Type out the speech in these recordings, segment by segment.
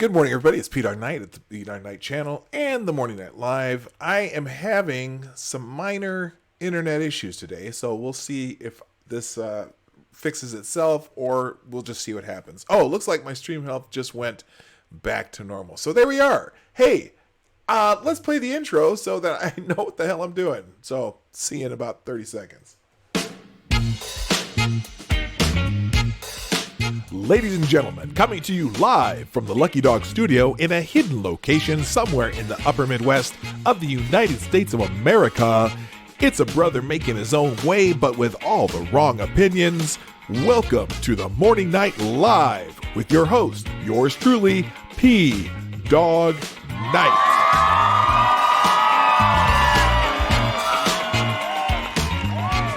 Good morning, everybody. It's Dawg Knight at the Dawg Knight channel and the Morning Night Live. I am having some minor internet issues today, so we'll see if this fixes itself or we'll just see what happens. Oh, looks like my stream health just went back to normal. So there we are. Hey, let's play the intro so that I know what the hell I'm doing. So see you in about 30 seconds. Ladies and gentlemen, coming to you live from the Lucky Dog studio in a hidden location somewhere in the upper Midwest of the United States of America, it's a brother making his own way but with all the wrong opinions. Welcome to the Morning Night Live with your host, yours truly, Dawg Knight.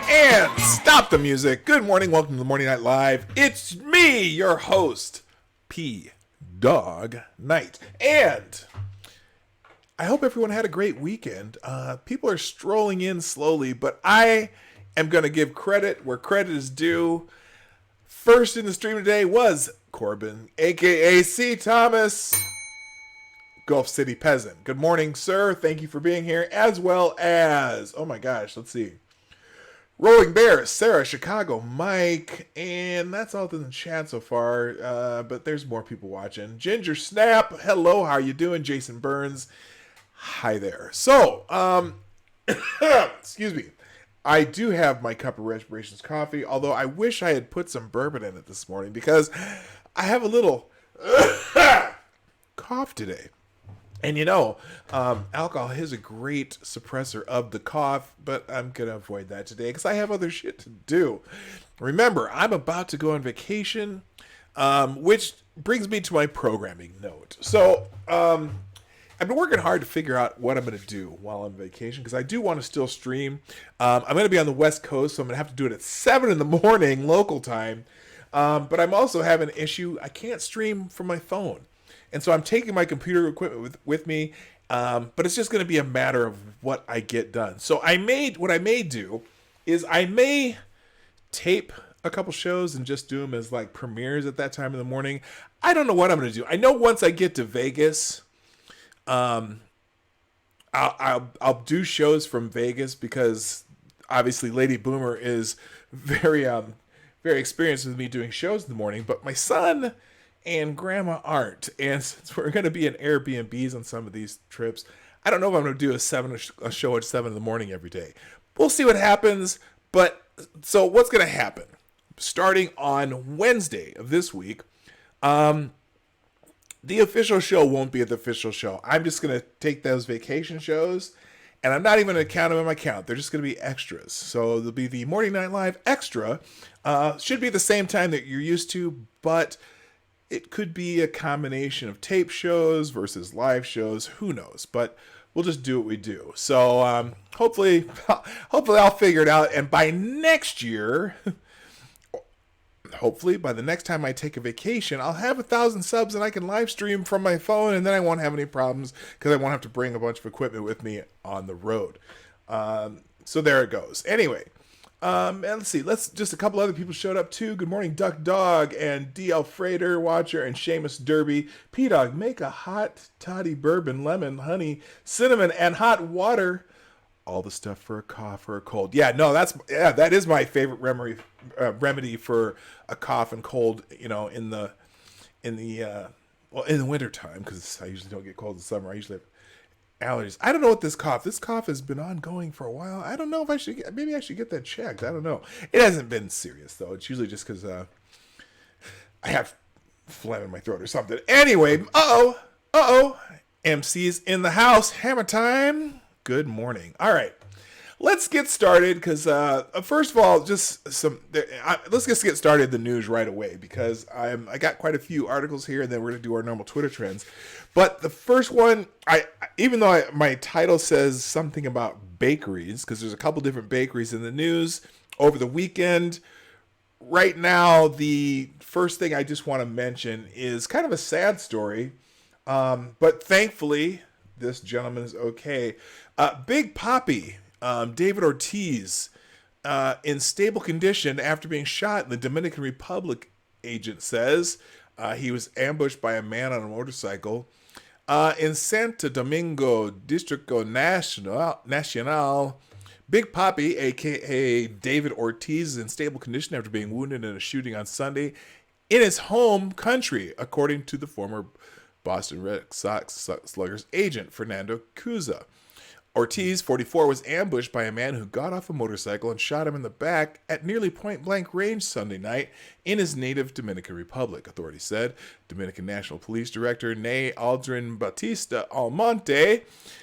And stop the music. Good morning. Welcome to the Morning Night Live. It's me, your host, Dawg Knight. And I hope everyone had a great weekend. People are strolling in slowly, but I am going to give credit where credit is due. First in the stream today was Corbin, a.k.a. C. Thomas, Gulf City Peasant. Good morning, sir. Thank you for being here, as well as, oh my gosh, let's see. Rolling Bears, Sarah, Chicago, Mike, and that's all in the chat so far, but there's more people watching. Ginger Snap, hello, how are you doing? Jason Burns, hi there. So, excuse me, I do have my cup of Respirations coffee, although I wish I had put some bourbon in it this morning because I have a little cough today. And you know, alcohol is a great suppressor of the cough, but I'm going to avoid that today because I have other shit to do. Remember, I'm about to go on vacation, which brings me to my programming note. So, I've been working hard to figure out what I'm going to do while I'm on vacation because I do want to still stream. I'm going to be on the West Coast, so I'm going to have to do it at 7 in the morning local time. But I'm also having an issue. I can't stream from my phone. And so I'm taking my computer equipment with me, but it's just going to be a matter of what I get done. So what I may do is I may tape a couple shows and just do them as like premieres at that time in the morning. I don't know what I'm going to do. I know once I get to Vegas, I'll do shows from Vegas because obviously Lady Boomer is very experienced with me doing shows in the morning, but my son and grandma aren't. And since we're going to be in Airbnbs on some of these trips, I don't know if I'm going to do a show at 7 in the morning every day. We'll see what happens. But so what's going to happen? Starting on Wednesday of this week, the official show won't be at the official show. I'm just going to take those vacation shows and I'm not even going to count them in my count. They're just going to be extras. So there'll be the Morning Night Live extra. Should be the same time that you're used to, but it could be a combination of tape shows versus live shows. Who knows? But we'll just do what we do. So hopefully I'll figure it out. And by next year, hopefully by the next time I take a vacation, I'll have 1,000 subs and I can live stream from my phone. And then I won't have any problems because I won't have to bring a bunch of equipment with me on the road. So there it goes. Anyway. And let's see, just a couple other people showed up too. Good morning, Duck Dog and DL Freighter Watcher and Seamus Derby. Dawg, make a hot toddy bourbon, lemon, honey, cinnamon, and hot water. All the stuff for a cough or a cold. Yeah, no, that is my favorite remedy for a cough and cold. You know, in the winter time because I usually don't get cold in the summer. I usually have allergies. I don't know what this cough has been ongoing for a while. I don't know if I should get that checked. I don't know. It hasn't been serious though. It's usually just because I have phlegm in my throat or something. Anyway, MC's in the house. Hammer time. Good morning. All right, let's get started because first of all, let's just get started the news right away because I got quite a few articles here and then we're gonna do our normal Twitter trends. But the first one, even though my title says something about bakeries, because there's a couple different bakeries in the news over the weekend. Right now, the first thing I just want to mention is kind of a sad story, but thankfully, this gentleman is okay. Big Papi, David Ortiz, in stable condition after being shot in the Dominican Republic, agent says. He was ambushed by a man on a motorcycle in Santo Domingo, Distrito Nacional. Big Papi, a.k.a. David Ortiz, is in stable condition after being wounded in a shooting on Sunday in his home country, according to the former Boston Red Sox Sluggers agent, Fernando Cuza. Ortiz, 44, was ambushed by a man who got off a motorcycle and shot him in the back at nearly point-blank range Sunday night in his native Dominican Republic, authorities said. Dominican National Police Director Nay Aldrin Batista Almonte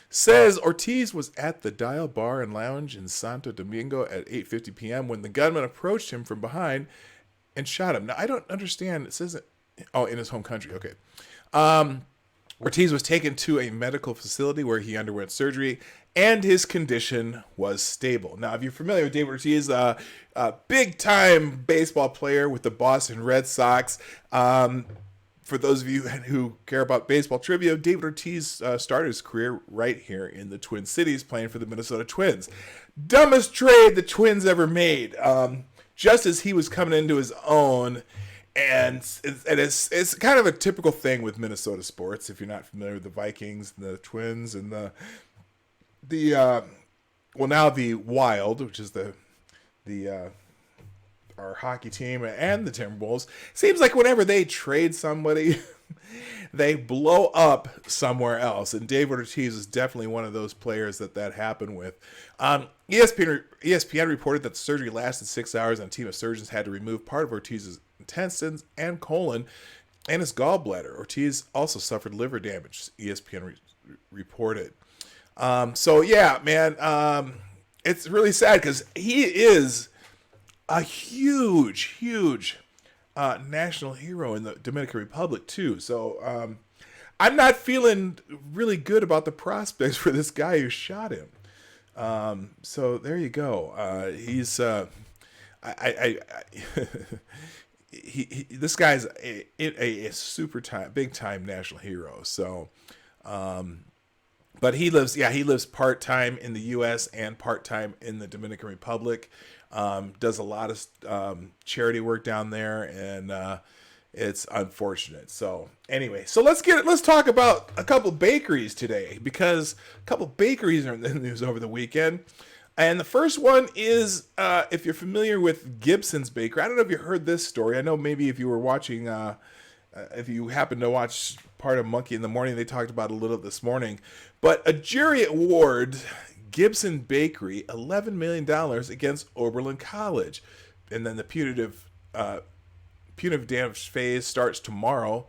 says Ortiz was at the Dial Bar and Lounge in Santo Domingo at 8:50 p.m. when the gunman approached him from behind and shot him. Now, I don't understand. It says, in his home country. Okay. Ortiz was taken to a medical facility where he underwent surgery, and his condition was stable. Now, if you're familiar with David Ortiz, a big-time baseball player with the Boston Red Sox. For those of you who care about baseball trivia, David Ortiz started his career right here in the Twin Cities, playing for the Minnesota Twins. Dumbest trade the Twins ever made. Just as he was coming into his own. And it's kind of a typical thing with Minnesota sports. If you're not familiar with the Vikings, the Twins, and the now the Wild, which is our hockey team, and the Timberwolves, seems like whenever they trade somebody, they blow up somewhere else. And David Ortiz is definitely one of those players that happened with. ESPN reported that the surgery lasted 6 hours, and a team of surgeons had to remove part of Ortiz's intestines and colon and his gallbladder. Ortiz also suffered liver damage, ESPN reported. So yeah, man, it's really sad because he is a huge national hero in the Dominican Republic too. So I'm not feeling really good about the prospects for this guy who shot him. So there you go. He's this guy's a super big time national hero. So, but he lives part-time in the U.S. and part-time in the Dominican Republic. Does a lot of charity work down there, and it's unfortunate. So anyway, so let's talk about a couple bakeries today, because a couple bakeries are in the news over the weekend. And the first one is, if you're familiar with Gibson's Bakery, I don't know if you heard this story. I know maybe if you were watching, if you happened to watch part of Monkey in the Morning, they talked about it a little this morning. But a jury award Gibson Bakery $11 million against Oberlin College. And then the punitive damage phase starts tomorrow,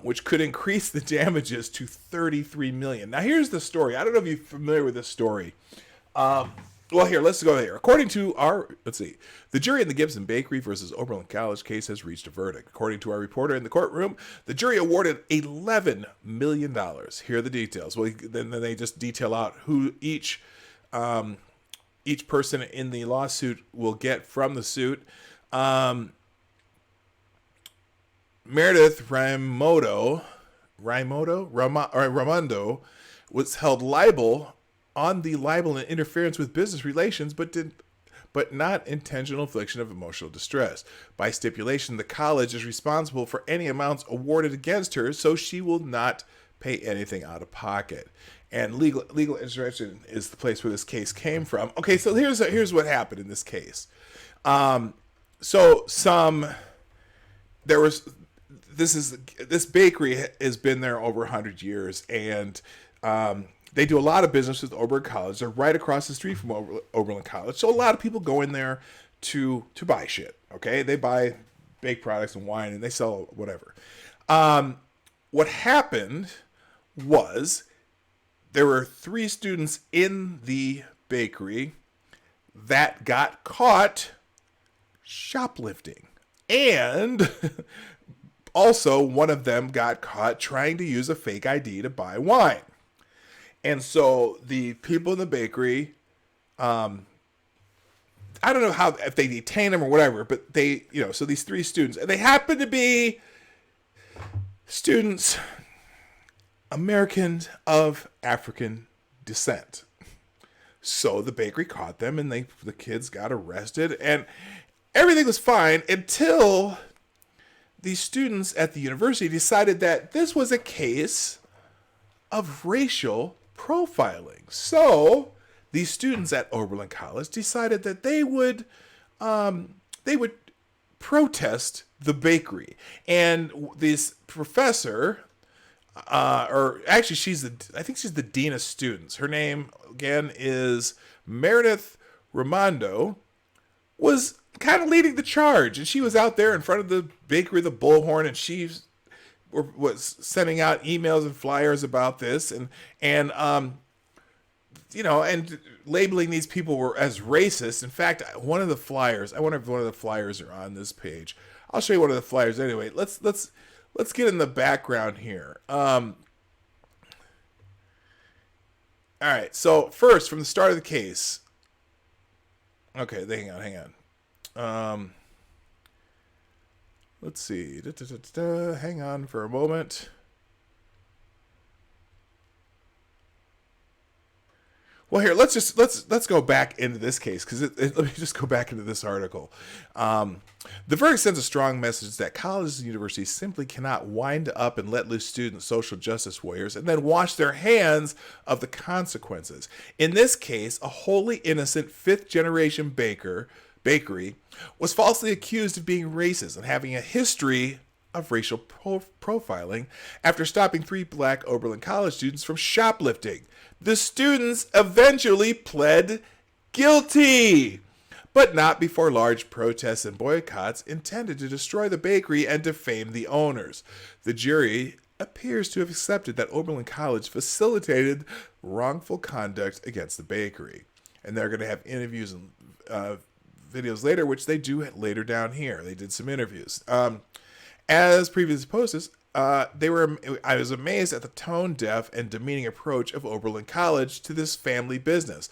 which could increase the damages to $33 million. Now, here's the story. I don't know if you're familiar with this story. Well, here, let's go here. According to the jury in the Gibson Bakery versus Oberlin College case has reached a verdict. According to our reporter in the courtroom, the jury awarded $11 million. Here are the details. Well, then they just detail out who each person in the lawsuit will get from the suit. Meredith Raimondo was held liable on the libel and interference with business relations, but not intentional infliction of emotional distress. By stipulation, the college is responsible for any amounts awarded against her, so she will not pay anything out of pocket. And legal intervention is the place where this case came from. Okay, so here's what happened in this case. This bakery has been there over 100 years, and they do a lot of business with Oberlin College. They're right across the street from Oberlin College. So a lot of people go in there to buy shit, okay? They buy baked products and wine, and they sell whatever. What happened was there were 3 students in the bakery that got caught shoplifting. And also, one of them got caught trying to use a fake ID to buy wine. And so the people in the bakery, I don't know if they detained them or whatever, but so these 3 students, and they happen to be students, Americans of African descent. So the bakery caught them, and the kids got arrested, and everything was fine until these students at the university decided that this was a case of racial profiling. So these students at Oberlin College decided that they would protest the bakery. And this professor, or actually I think she's the dean of students. Her name again is Meredith Raimondo, was kind of leading the charge, and she was out there in front of the bakery, the Bullhorn, and she was sending out emails and flyers about this, and labeling these people as racist. In fact, one of the flyers, I wonder if one of the flyers are on this page. I'll show you one of the flyers anyway. Let's get in the background here. All right. So first, from the start of the case. Okay, hang on. Let's see. Hang on for a moment. Well, here, let's go back into this case, because let me just go back into this article. The verdict sends a strong message that colleges and universities simply cannot wind up and let loose students, social justice warriors, and then wash their hands of the consequences. In this case, a wholly innocent fifth-generation bakery was falsely accused of being racist and having a history of racial profiling after stopping 3 black Oberlin College students from shoplifting. The students eventually pled guilty, but not before large protests and boycotts intended to destroy the bakery and defame the owners. The jury appears to have accepted that Oberlin College facilitated wrongful conduct against the bakery. And they're going to have interviews and videos later, which they do later down here. They did some interviews. As previously posted, I was amazed at the tone-deaf and demeaning approach of Oberlin College to this family business.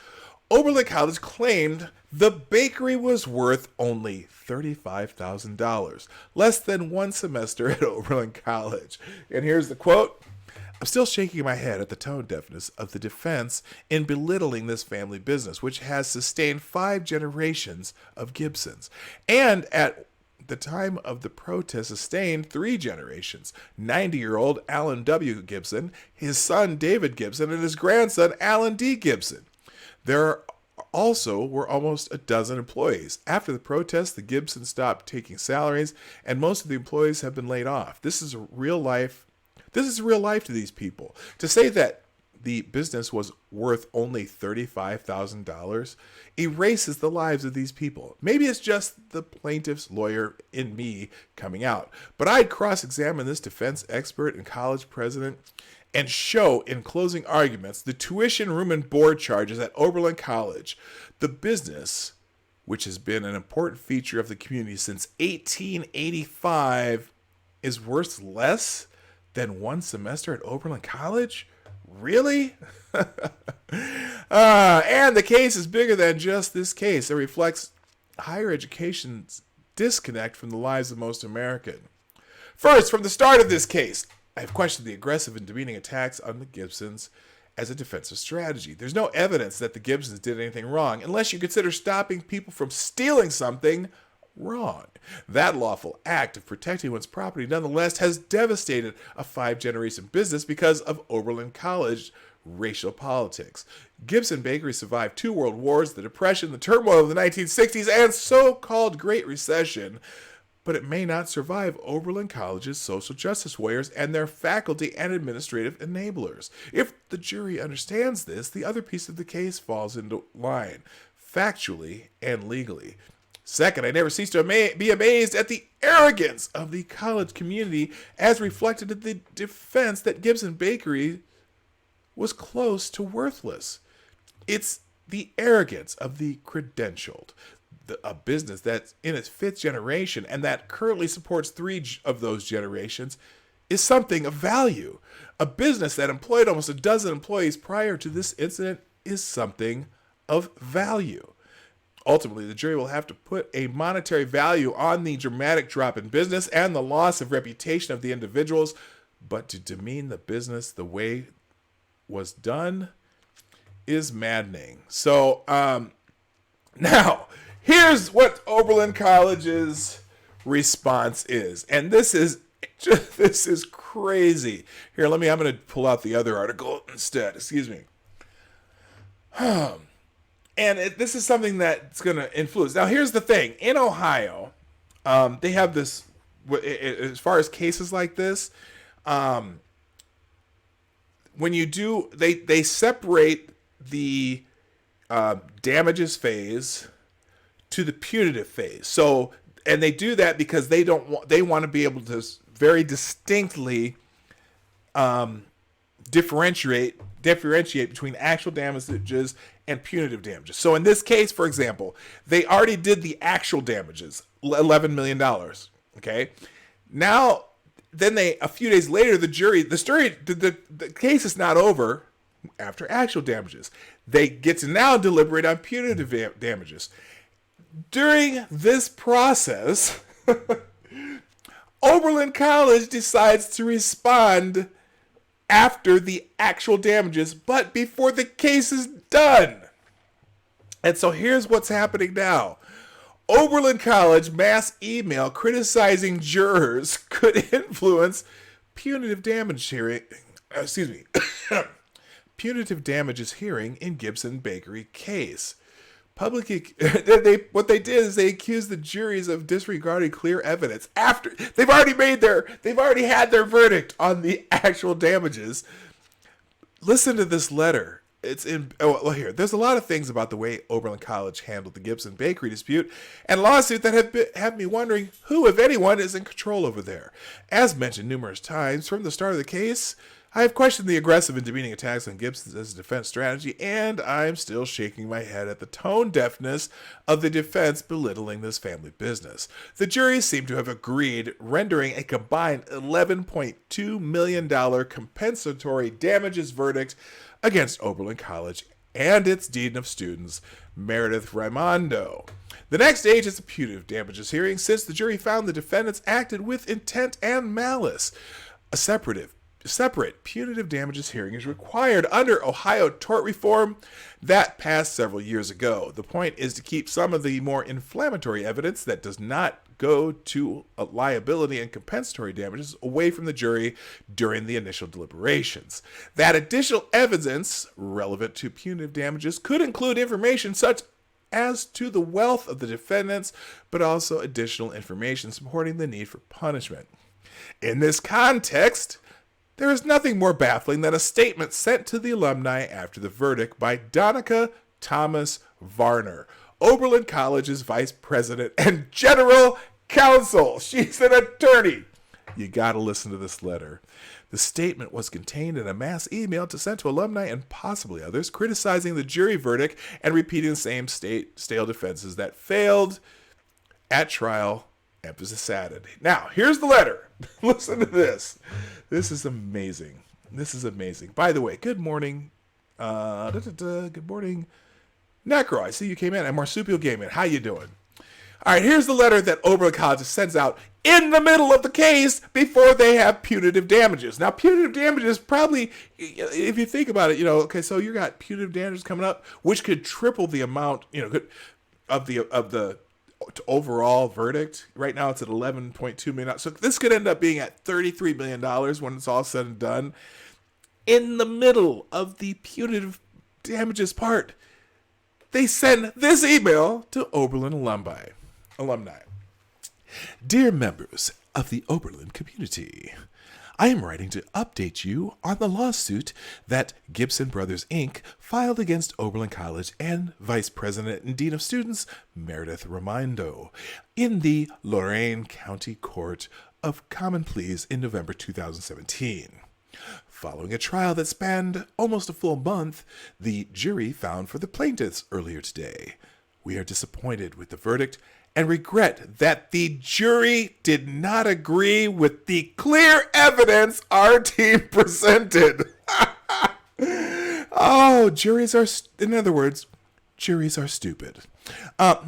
Oberlin College claimed the bakery was worth only $35,000, less than 1 semester at Oberlin College. And here's the quote. I'm still shaking my head at the tone deafness of the defense in belittling this family business, which has sustained 5 generations of Gibsons, and at the time of the protest sustained 3 generations. 90-year-old Alan W. Gibson, his son David Gibson, and his grandson Alan D. Gibson. There also were almost a dozen employees. After the protest, the Gibsons stopped taking salaries, and most of the employees have been laid off. This is real life to these people. To say that the business was worth only $35,000 erases the lives of these people. Maybe it's just the plaintiff's lawyer in me coming out, but I'd cross-examine this defense expert and college president and show in closing arguments the tuition, room, and board charges at Oberlin College. The business, which has been an important feature of the community since 1885, is worth less than 1 semester at Oberlin College? Really? And the case is bigger than just this case. It reflects higher education's disconnect from the lives of most Americans. First, from the start of this case, I have questioned the aggressive and demeaning attacks on the Gibsons as a defensive strategy. There's no evidence that the Gibsons did anything wrong, unless you consider stopping people from stealing something wrong. That lawful act of protecting one's property nonetheless has devastated a 5-generation business because of Oberlin College racial politics. Gibson Bakery survived 2 world wars, the Depression, the turmoil of the 1960s, and so-called Great Recession, but it may not survive Oberlin College's social justice warriors and their faculty and administrative enablers. If the jury understands this, the other piece of the case falls into line, factually and legally. Second, I never cease to be amazed at the arrogance of the college community as reflected in the defense that Gibson Bakery was close to worthless. It's the arrogance of the credentialed. A business that's in its 5th generation and that currently supports 3 of those generations is something of value. A business that employed almost a dozen employees prior to this incident is something of value. Ultimately, the jury will have to put a monetary value on the dramatic drop in business and the loss of reputation of the individuals, but to demean the business the way was done is maddening. So, now, here's what Oberlin College's response is. And this is crazy. Here, I'm going to pull out the other article instead. Excuse me. And this is something that's going to influence. Now, here's the thing. In Ohio, they have this, as far as cases like this, when you do, they separate the damages phase to the punitive phase. So, and they do that because they want to be able to very distinctly differentiate between actual damages and punitive damages. So in this case, for example, they already did the actual damages, $11 million. Okay. Now, then a few days later, the case is not over after actual damages. They get to now deliberate on punitive damages. During this process, Oberlin College decides to respond after the actual damages, but before the case is done. And so here's what's happening now. Oberlin College mass email criticizing jurors could influence punitive damage hearing. Punitive damages hearing in Gibson Bakery case. What they did is they accused the juries of disregarding clear evidence after they've already had their verdict on the actual damages. Listen to this letter. Here. There's a lot of things about the way Oberlin College handled the Gibson Bakery dispute and lawsuit that have me wondering who, if anyone, is in control over there. As mentioned numerous times from the start of the case, I have questioned the aggressive and demeaning attacks on Gibson as a defense strategy, and I'm still shaking my head at the tone deafness of the defense belittling this family business. The jury seemed to have agreed, rendering a combined $11.2 million compensatory damages verdict against Oberlin College and its Dean of Students, Meredith Raimondo. The next stage is a punitive damages hearing, since the jury found the defendants acted with intent and malice. A separate punitive damages hearing is required under Ohio tort reform that passed several years ago. The point is to keep some of the more inflammatory evidence that does not go to liability and compensatory damages away from the jury during the initial deliberations. That additional evidence relevant to punitive damages could include information such as to the wealth of the defendants, but also additional information supporting the need for punishment. In this context, there is nothing more baffling than a statement sent to the alumni after the verdict by Donica Thomas Varner, Oberlin College's vice president and general counsel. She's an attorney. You got to listen to this letter. The statement was contained in a mass email sent to alumni and possibly others, criticizing the jury verdict and repeating the same stale defenses that failed at trial. Emphasis added. Now, here's the letter. Listen to this. This is amazing. By the way, good morning. Good morning. Necro, I see you came in. And Marsupial Gaming, how you doing? All right, here's the letter that Oberlin College sends out in the middle of the case before they have punitive damages. Now, punitive damages probably, if you think about it, okay, so you got punitive damages coming up, which could triple the amount, of the overall verdict. Right now it's at $11.2 million. So this could end up being at $33 million when it's all said and done. In the middle of the punitive damages part, they send this email to Oberlin alumni. Dear members of the Oberlin community, I am writing to update you on the lawsuit that Gibson Brothers, Inc. filed against Oberlin College and Vice President and Dean of Students Meredith Raimondo in the Lorain County Court of Common Pleas in November 2017. Following a trial that spanned almost a full month, the jury found for the plaintiffs earlier today. We are disappointed with the verdict and regret that the jury did not agree with the clear evidence our team presented. Juries are stupid.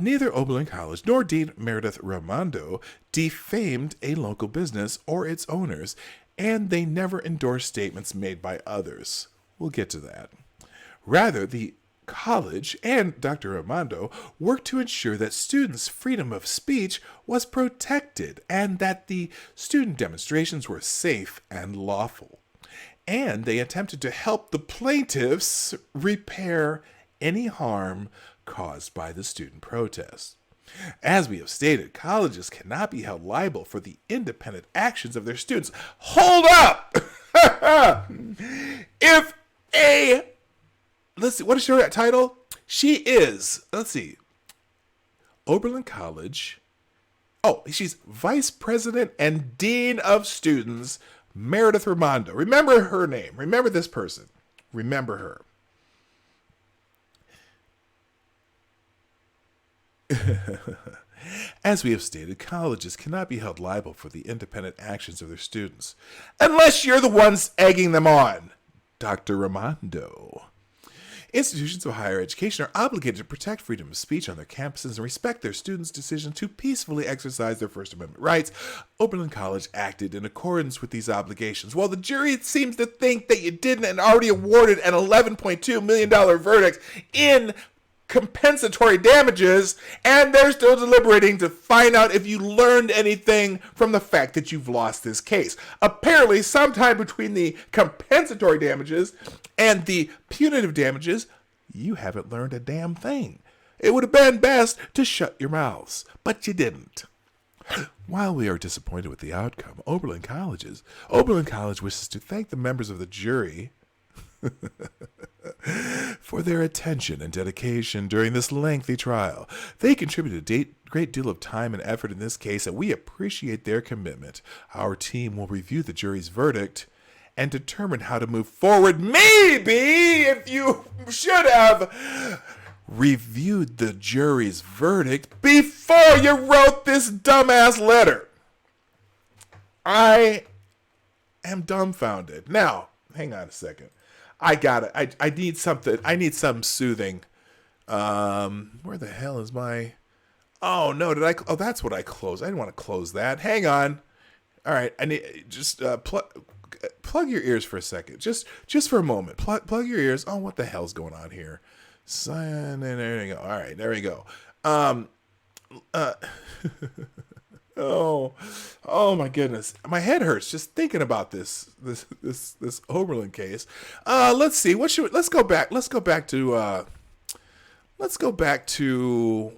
Neither Oberlin College nor Dean Meredith Raimondo defamed a local business or its owners, and they never endorsed statements made by others. We'll get to that. Rather, the College and Dr. Armando worked to ensure that students' freedom of speech was protected and that the student demonstrations were safe and lawful. And they attempted to help the plaintiffs repair any harm caused by the student protests. As we have stated, colleges cannot be held liable for the independent actions of their students. Hold up! If a Let's see, what is her title? She is, let's see, Oberlin College. Oh, she's Vice President and Dean of Students, Meredith Raimondo. Remember her name. Remember this person. Remember her. As we have stated, colleges cannot be held liable for the independent actions of their students, unless you're the ones egging them on. Dr. Raimondo. Institutions of higher education are obligated to protect freedom of speech on their campuses and respect their students' decision to peacefully exercise their First Amendment rights. Oberlin College acted in accordance with these obligations. While the jury seems to think that you didn't and already awarded an $11.2 million verdict in compensatory damages, and they're still deliberating to find out if you learned anything from the fact that you've lost this case. Apparently, sometime between the compensatory damages and the punitive damages, you haven't learned a damn thing. It would have been best to shut your mouths, but you didn't. While we are disappointed with the outcome, Oberlin College wishes to thank the members of the jury for their attention and dedication during this lengthy trial. They contributed a great deal of time and effort in this case, and we appreciate their commitment. Our team will review the jury's verdict and determine how to move forward. Maybe if you should have reviewed the jury's verdict before you wrote this dumbass letter. I am dumbfounded. Now, hang on a second. I got it. I need something. I need some soothing. Where the hell is my... Oh, no. Oh, that's what I closed. I didn't want to close that. Hang on. All right. I need... Just plug your ears for a second. Just for a moment. Plug your ears. Oh, what the hell's going on here? There you go. All right. There we go. Oh my goodness. My head hurts just thinking about this Oberlin case. Let's see. Let's go back to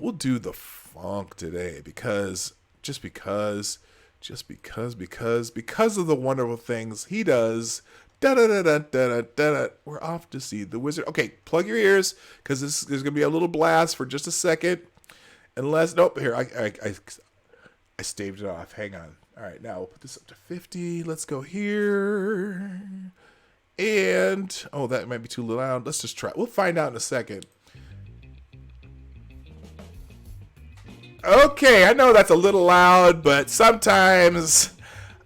we'll do the funk today because of the wonderful things he does. We're off to see the wizard. Okay, plug your ears because there's gonna be a little blast for just a second. Nope, here I staved it off. Hang on. All right, now we'll put this up to 50. Let's go here. And, that might be too loud. Let's just try. We'll find out in a second. Okay, I know that's a little loud, but sometimes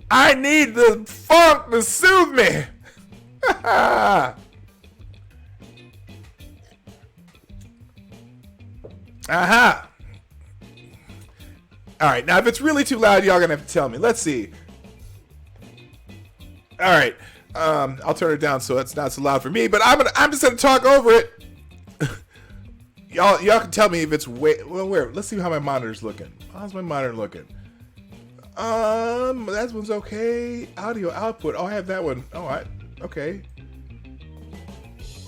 I need the funk to soothe me. Aha. All right, now if it's really too loud, y'all gonna have to tell me. Let's see. All right, I'll turn it down so it's not so loud for me. But I'm just gonna talk over it. y'all can tell me if it's where. Let's see how my monitor's looking. How's my monitor looking? That one's okay. Audio output. Oh, I have that one. Okay.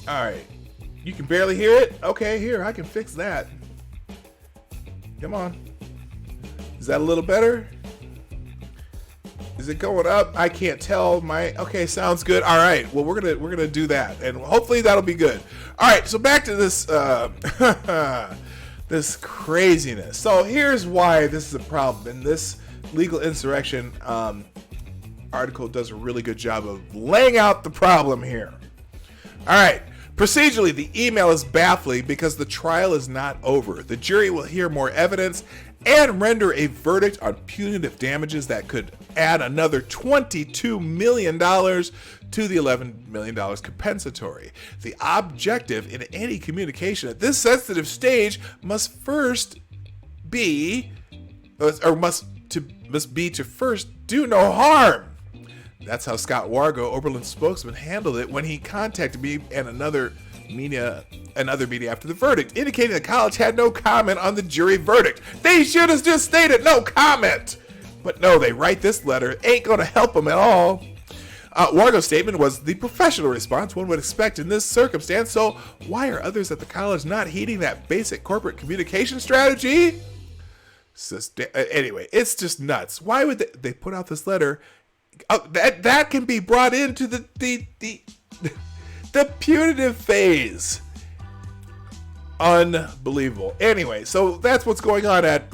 All right. You can barely hear it. Okay, here I can fix that. Come on. Is that a little better? Is it going up? I can't tell. Okay, sounds good. All right. Well, we're gonna do that, and hopefully that'll be good. All right. So back to this this craziness. So here's why this is a problem, and this legal insurrection article does a really good job of laying out the problem here. All right. Procedurally, the email is baffling because the trial is not over. The jury will hear more evidence and render a verdict on punitive damages that could add another $22 million to the $11 million compensatory. The objective in any communication at this sensitive stage must be to first do no harm. That's how Scott Wargo, Oberlin's spokesman, handled it when he contacted me and another media and other media after the verdict, indicating the college had no comment on the jury verdict. They should have just stated no comment. But no, they write this letter. Ain't going to help them at all. Wargo's statement was the professional response one would expect in this circumstance, so why are others at the college not heeding that basic corporate communication strategy? Anyway, it's just nuts. Why would they put out this letter? That can be brought into the punitive phase. Unbelievable. Anyway, so that's what's going on at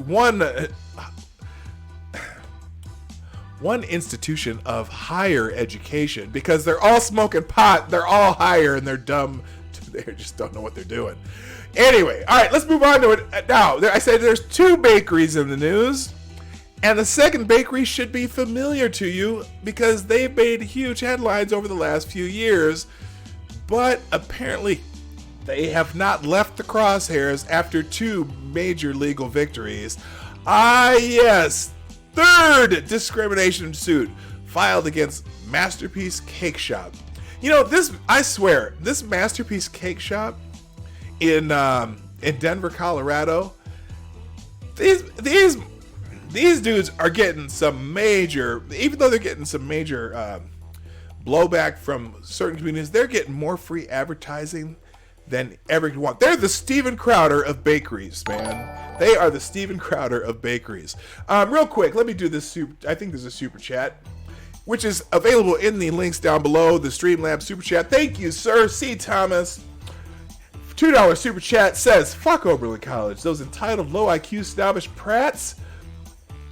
one institution of higher education, because they're all smoking pot, they're all higher, and they're dumb. They just don't know what they're doing. Anyway, all right, let's move on to it now. I said there's 2 bakeries in the news, and the second bakery should be familiar to you because they've made huge headlines over the last few years, but apparently they have not left the crosshairs after 2 major legal victories. Yes, third discrimination suit filed against Masterpiece Cake Shop. You know, I swear, this Masterpiece Cake Shop in Denver, Colorado, these dudes are getting some major, even though they're getting some major blowback from certain communities, they're getting more free advertising than ever you want. They're the Steven Crowder of bakeries, man. They are the Steven Crowder of bakeries. Real quick, let me do this. I think there's a super chat, which is available in the links down below, the Streamlabs super chat. Thank you, sir. C. Thomas. $2 super chat says, fuck Oberlin College. Those entitled, low IQ, snobbish prats.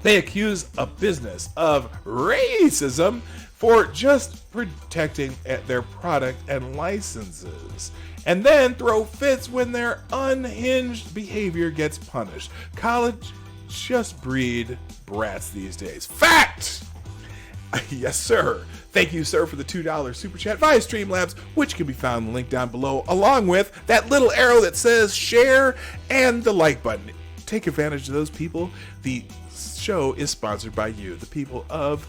They accuse a business of racism for just protecting their product and licenses, and then throw fits when their unhinged behavior gets punished. College just breed brats these days. Fact! Yes, sir. Thank you, sir, for the $2 super chat via Streamlabs, which can be found in the link down below, along with that little arrow that says share and the like button. Take advantage of those people. The show is sponsored by you, the people of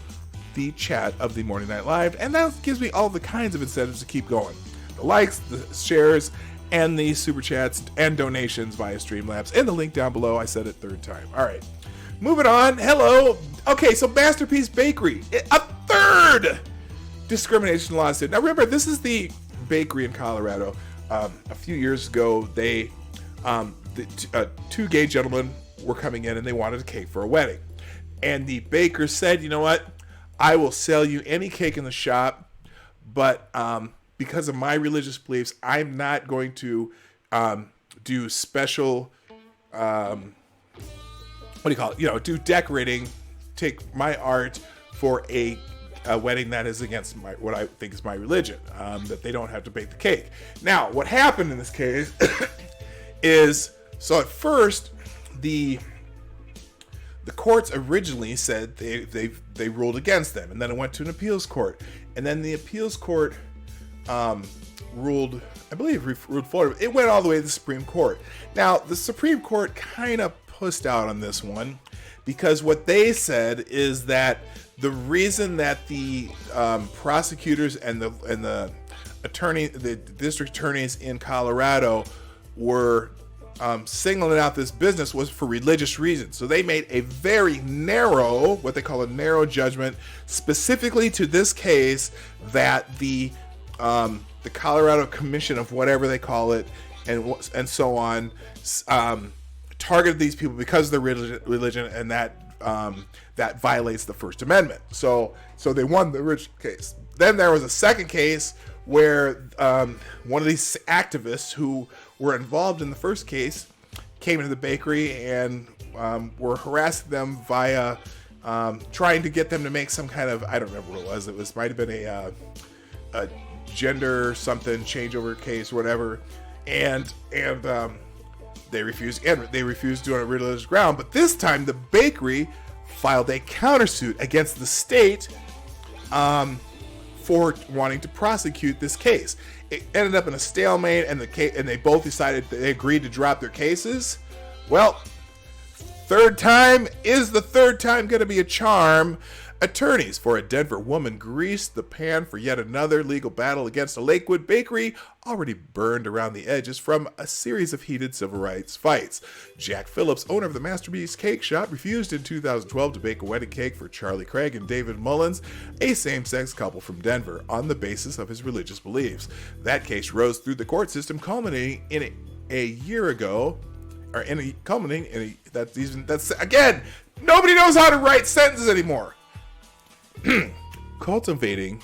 the chat of the Morning Night Live, and that gives me all the kinds of incentives to keep going. The likes, the shares, and the super chats and donations via Streamlabs in the link down below. I said it third time. All right, moving on. Hello. Okay, so Masterpiece Bakery, a third discrimination lawsuit. Now remember, this is the bakery in Colorado. A few years ago, the 2 gay gentlemen were coming in and they wanted a cake for a wedding. And the baker said, you know what? I will sell you any cake in the shop, but because of my religious beliefs, I'm not going to do special, do decorating, take my art for a wedding that is against what I think is my religion, that they don't have to bake the cake. Now, what happened in this case is, so at first, the courts originally said they ruled against them, and then it went to an appeals court, and then the appeals court ruled for it. It went all the way to the Supreme Court. Now, the Supreme Court kind of pussed out on this one, because what they said is that the reason that the prosecutors and the district attorneys in Colorado were singling out this business was for religious reasons. So they made a very narrow, what they call a narrow judgment, specifically to this case, that the Colorado Commission of whatever they call it, and so on, targeted these people because of their religion, and that violates the First Amendment. So they won the original case. Then there was a second case where one of these activists who were involved in the first case came into the bakery and were harassing them via trying to get them to make some kind of, I don't remember what it was. Might have been a gender something changeover case or whatever, and they refused. And they refused to do it on a religious ground. But this time, the bakery filed a countersuit against the state for wanting to prosecute this case. It ended up in a stalemate, and they both decided that they agreed to drop their cases. Well, third time, is the third time going to be a charm? Attorneys for a Denver woman greased the pan for yet another legal battle against a Lakewood bakery already burned around the edges from a series of heated civil rights fights. Jack Phillips, owner of the Masterpiece Cake Shop, refused in 2012 to bake a wedding cake for Charlie Craig and David Mullins, a same-sex couple from Denver, on the basis of his religious beliefs. That case rose through the court system, culminating in a year ago, or that's again, nobody knows how to write sentences anymore. Cultivating.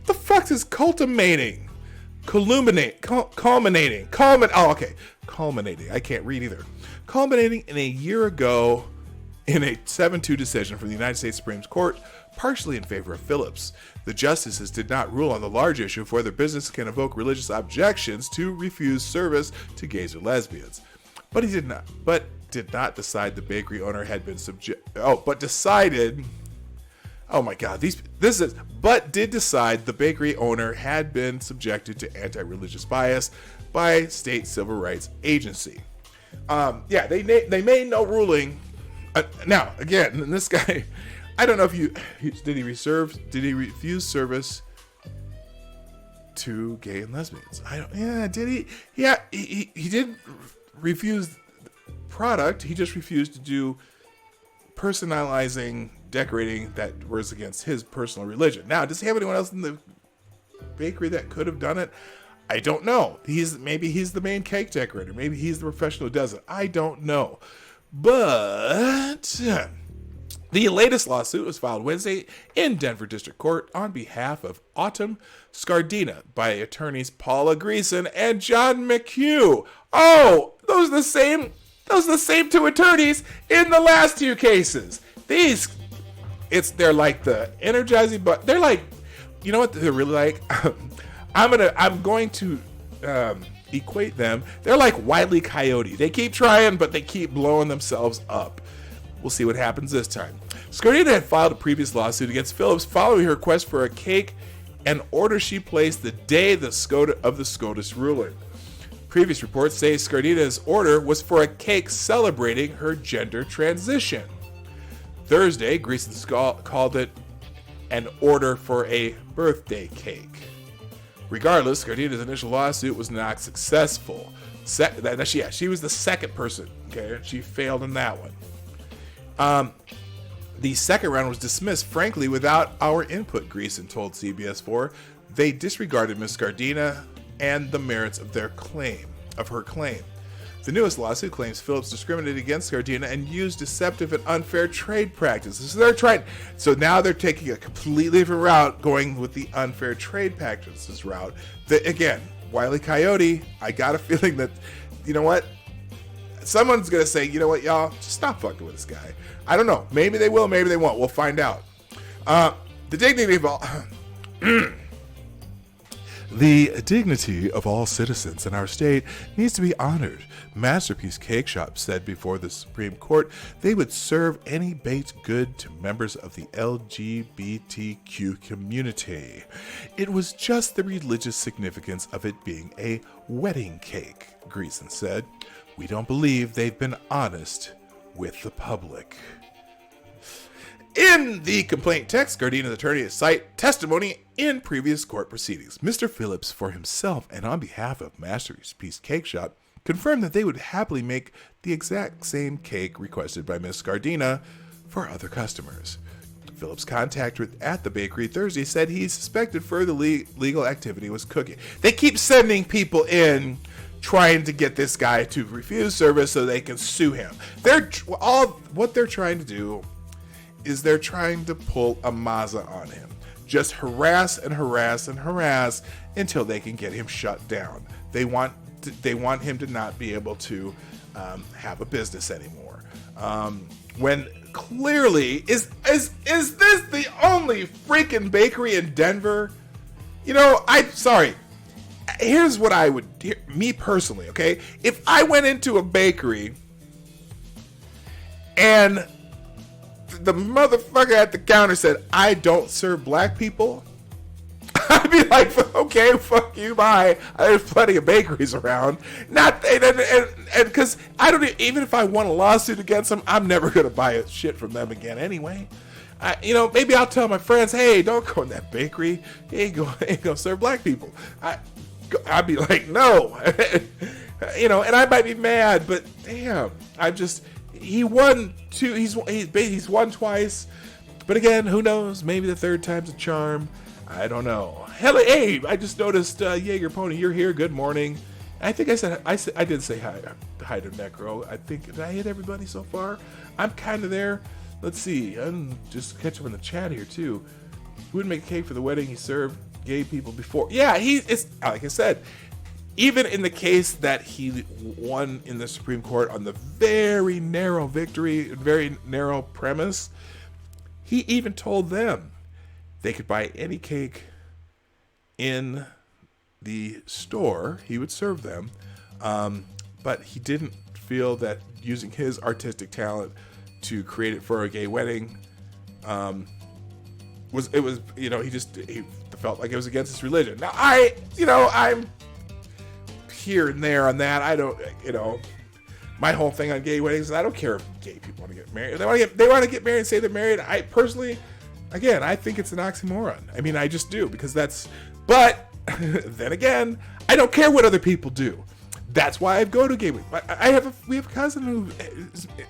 The fuck is culminating? Culminating. I can't read either. Culminating in a year ago in a 7-2 decision from the United States Supreme Court, partially in favor of Phillips. The justices did not rule on the large issue of whether business can invoke religious objections to refuse service to gays or lesbians. But did not decide the bakery owner had been did decide the bakery owner had been subjected to anti-religious bias by state civil rights agency. They made no ruling. Now, again, this guy, I don't know if did he refuse service to gay and lesbians? Did he? Yeah, he didn't refuse product. He just refused to do personalizing decorating that was against his personal religion. Now, does he have anyone else in the bakery that could have done it? I don't know. Maybe he's the main cake decorator. Maybe he's the professional who does it. I don't know. But the latest lawsuit was filed Wednesday in Denver District Court on behalf of Autumn Scardina by attorneys Paula Greason and John McHugh. Oh, those are the same two attorneys in the last two cases. They're like the energizing, but they're like, you know what they're really like? I'm going to equate them. They're like Wile E. Coyote. They keep trying, but they keep blowing themselves up. We'll see what happens this time. Scardina had filed a previous lawsuit against Phillips following her request for a cake, an order she placed the day of the SCOTUS ruling. Previous reports say Scardina's order was for a cake celebrating her gender transition. Thursday, Greason called it an order for a birthday cake. Regardless, Scardina's initial lawsuit was not successful. She was the second person. Okay, she failed in that one. The second round was dismissed, frankly, without our input, Greason told CBS4. They disregarded Ms. Scardina and the merits of her claim. The newest lawsuit claims Phillips discriminated against Scardina and used deceptive and unfair trade practices. So now they're taking a completely different route, going with the unfair trade practices route. Again, Wile E. Coyote, I got a feeling that, you know what? Someone's going to say, you know what, y'all, just stop fucking with this guy. I don't know. Maybe they will, maybe they won't. We'll find out. The dignity of all... The dignity of all citizens in our state needs to be honored. Masterpiece Cake Shop said before the Supreme Court they would serve any baked good to members of the LGBTQ community. It was just the religious significance of it being a wedding cake, Greason said. We don't believe they've been honest with the public. In the complaint text, Scardina's attorney cite testimony in previous court proceedings. Mr. Phillips, for himself and on behalf of Masterpiece Cake Shop, confirmed that they would happily make the exact same cake requested by Ms. Scardina for other customers. Phillips' contact at the bakery Thursday said he suspected further legal activity was cooking. They keep sending people in trying to get this guy to refuse service so they can sue him. What they're trying to do is they're trying to pull a Mazza on him. Just harass and harass and harass until they can get him shut down. They want him to not be able to have a business anymore. When clearly, is this the only freaking bakery in Denver? You know, I'm sorry. Here's what I would, me personally, okay? If I went into a bakery and the motherfucker at the counter said, I don't serve black people, I'd be like, okay, fuck you, bye. There's plenty of bakeries around. And because I don't, even if I won a lawsuit against them, I'm never going to buy a shit from them again anyway. Maybe I'll tell my friends, hey, don't go in that bakery. He ain't gonna serve black people. I'd be like, no. And I might be mad, but damn, he won he's won twice. But again, who knows? Maybe the third time's a charm. I don't know. Hell, hey, I just noticed Jaeger Pony, you're here. Good morning. I think I did say hi to Necro. I think, did I hit everybody so far? I'm kind of there. Let's see. I'm just catch up in the chat here too. He wouldn't make a cake for the wedding he served gay people before. Yeah, it's like I said. Even in the case that he won in the Supreme Court on the very narrow victory, very narrow premise, he even told them they could buy any cake in the store. He would serve them. But he didn't feel that using his artistic talent to create it for a gay wedding he felt like it was against his religion. Now I'm here and there on that. I don't, my whole thing on gay weddings is I don't care if gay people want to get married. If they want to get married and say they're married. I personally, again, I think it's an oxymoron. I mean, I just do, because but then again, I don't care what other people do. That's why I go to gay weddings. We have a cousin who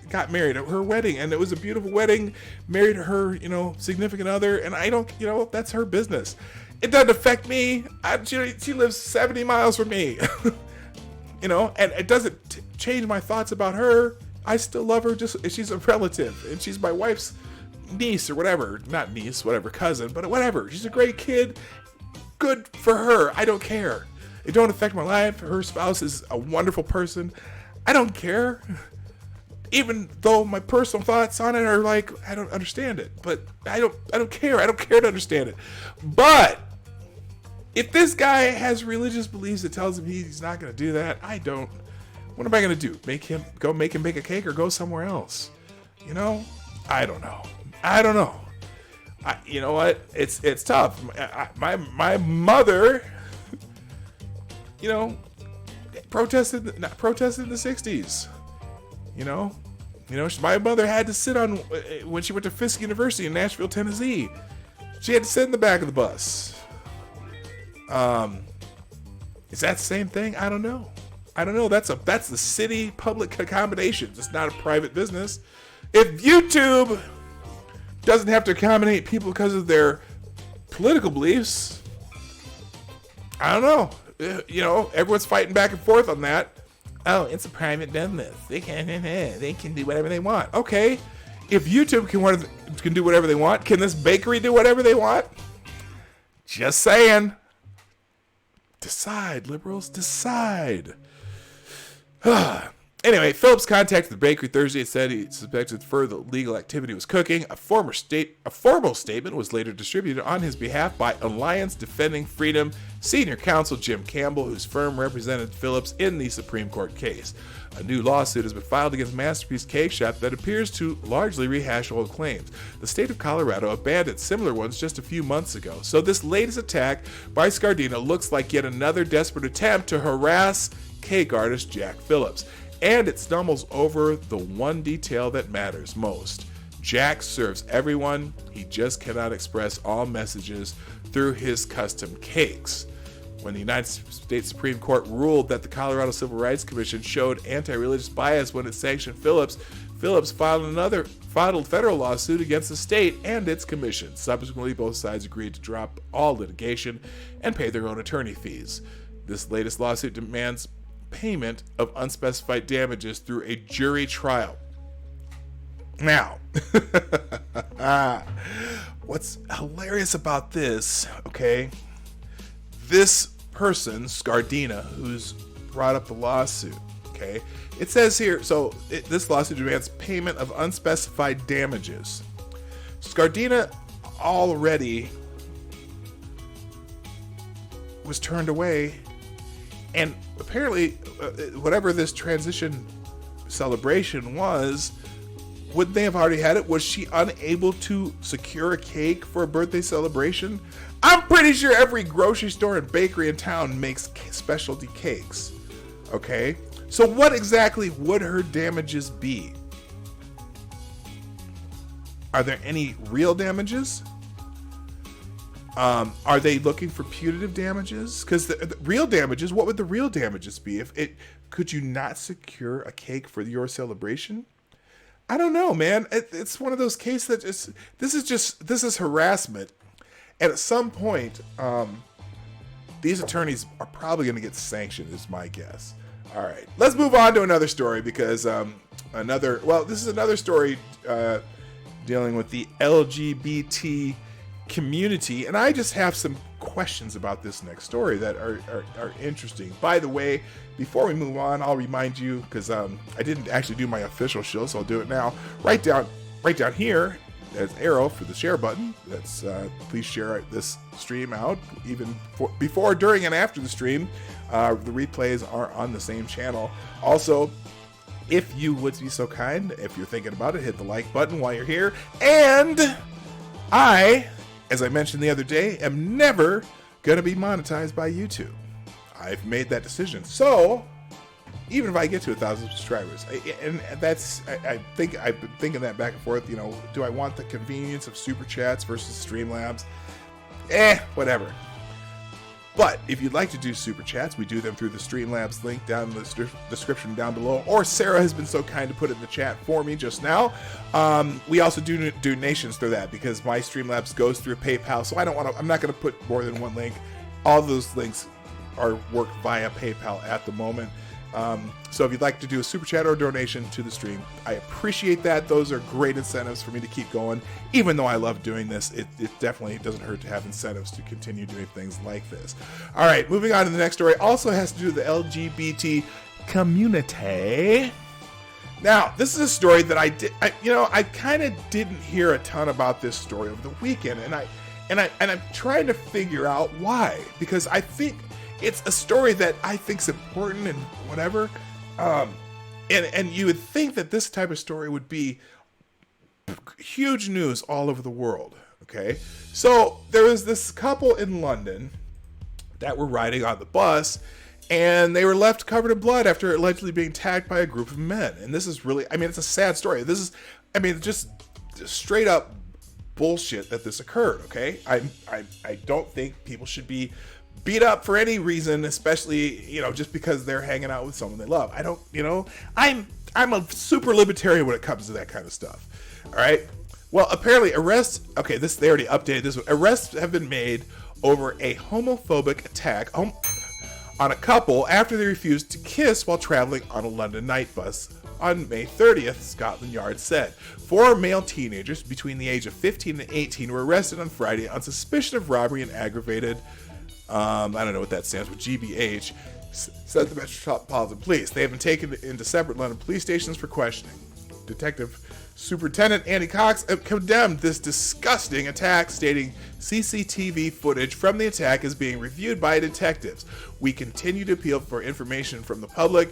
got married at her wedding, and it was a beautiful wedding. Married her, significant other, and I don't, that's her business. It doesn't affect me. She lives 70 miles from me, and it doesn't change my thoughts about her. I still love her. Just she's a relative, and she's my wife's niece or whatever. Not niece, whatever, cousin, but whatever. She's a great kid. Good for her. I don't care. It don't affect my life. Her spouse is a wonderful person. I don't care. Even though my personal thoughts on it are like, I don't understand it, but I don't care. I don't care to understand it. But if this guy has religious beliefs that tells him he's not going to do that, I don't. What am I going to do? Make him bake a cake or go somewhere else? I don't know. You know what? It's tough. My mother, protested in the 60s. My mother had to sit on, when she went to Fisk University in Nashville, Tennessee, she had to sit in the back of the bus. Is that the same thing? I don't know. That's the city public accommodations. It's not a private business. If YouTube doesn't have to accommodate people because of their political beliefs, I don't know. Everyone's fighting back and forth on that. Oh, it's a private business. They can do whatever they want. Okay, if YouTube can do whatever they want, can this bakery do whatever they want? Just saying. Decide, liberals, decide. Anyway, Phillips contacted the bakery Thursday and said he suspected further legal activity was cooking. A formal statement was later distributed on his behalf by Alliance Defending Freedom senior counsel Jim Campbell, whose firm represented Phillips in the Supreme Court case. A new lawsuit has been filed against Masterpiece Cake Shop that appears to largely rehash old claims. The state of Colorado abandoned similar ones just a few months ago. So this latest attack by Scardina looks like yet another desperate attempt to harass cake artist Jack Phillips. And it stumbles over the one detail that matters most. Jack serves everyone. He just cannot express all messages through his custom cakes. When the United States Supreme Court ruled that the Colorado Civil Rights Commission showed anti-religious bias when it sanctioned Phillips filed a federal lawsuit against the state and its commission. Subsequently, both sides agreed to drop all litigation and pay their own attorney fees. This latest lawsuit demands payment of unspecified damages through a jury trial. Now, what's hilarious about this, okay, this person, Scardina, who's brought up the lawsuit, okay, it says here, this lawsuit demands payment of unspecified damages. Scardina already was turned away, and apparently, whatever this transition celebration was, would they have already had it? Was she unable to secure a cake for a birthday celebration? I'm pretty sure every grocery store and bakery in town makes specialty cakes. Okay? So what exactly would her damages be? Are there any real damages? Are they looking for punitive damages? Because the real damages, what would the real damages be? Could you not secure a cake for your celebration? I don't know, man. It's one of those cases that this is harassment. And at some point, these attorneys are probably going to get sanctioned, is my guess. All right, let's move on to another story because this is another story dealing with the LGBT community, and I just have some questions about this next story that are interesting. By the way, before we move on, I'll remind you, because I didn't actually do my official show, so I'll do it now. Right down here, there's arrow for the share button. That's please share this stream out, even before, during, and after the stream. The replays are on the same channel. Also, if you would be so kind, if you're thinking about it, hit the like button while you're here. And as I mentioned the other day, am never going to be monetized by YouTube. I've made that decision. So, even if I get to 1,000 subscribers, I've been thinking that back and forth, do I want the convenience of Super Chats versus Streamlabs? Whatever. But if you'd like to do Super Chats, we do them through the Streamlabs link down in the description down below, or Sarah has been so kind to put it in the chat for me just now. We also do donations through that because my Streamlabs goes through PayPal, so I'm not going to put more than one link. All those links work via PayPal at the moment. So if you'd like to do a Super Chat or a donation to the stream, I appreciate that. Those are great incentives for me to keep going. Even though I love doing this, it definitely doesn't hurt to have incentives to continue doing things like this. All right, moving on to the next story. Also has to do with the LGBT community. Now, this is a story that I kind of didn't hear a ton about this story over the weekend, and I'm trying to figure out why, because I think it's a story that I think's important and whatever. And you would think that this type of story would be huge news all over the world. Okay. So there was this couple in London that were riding on the bus, and they were left covered in blood after allegedly being attacked by a group of men. And this is really, it's a sad story. Just straight up bullshit that this occurred. Okay. I don't think people should be beat up for any reason, especially, just because they're hanging out with someone they love. I'm a super libertarian when it comes to that kind of stuff. All right. Well, apparently they already updated this one. Arrests have been made over a homophobic attack on a couple after they refused to kiss while traveling on a London night bus on May 30th, Scotland Yard said. 4 male teenagers between the age of 15 and 18 were arrested on Friday on suspicion of robbery and aggravated I don't know what that stands for, GBH, said the Metropolitan Police. They have been taken into separate London police stations for questioning. Detective Superintendent Andy Cox condemned this disgusting attack, stating CCTV footage from the attack is being reviewed by detectives. We continue to appeal for information from the public,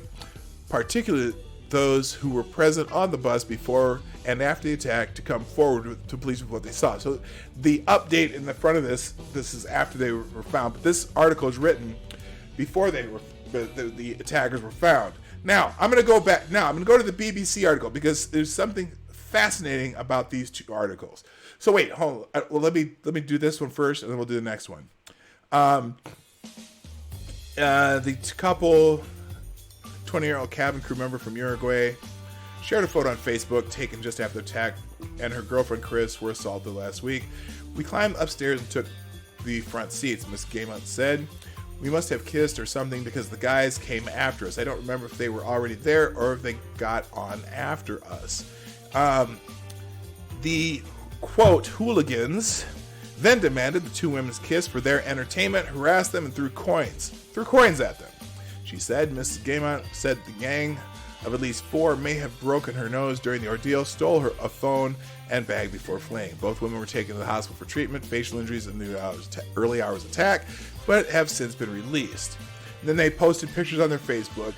particularly those who were present on the bus before and after the attack, to come forward to police with what they saw. So the update in the front of this is after they were found, but this article is written before the attackers were found. Now, I'm going to go back. Now, I'm going to go to the BBC article because there's something fascinating about these two articles. So wait, hold on. Well, let me do this one first, and then we'll do the next one. The couple, 20-year-old cabin crew member from Uruguay, shared a photo on Facebook taken just after the attack, and her girlfriend Chris were assaulted last week. We climbed upstairs and took the front seats, Miss Gaymont said. We must have kissed or something because the guys came after us. I don't remember if they were already there or if they got on after us. The, quote, hooligans then demanded the two women's kiss for their entertainment, harassed them, and threw coins at them. She said Mrs. Gaymont said the gang of at least 4 may have broken her nose during the ordeal, stole her a phone and bag before fleeing. Both women were taken to the hospital for treatment, facial injuries in the early hours attack, but have since been released. And then they posted pictures on their Facebook.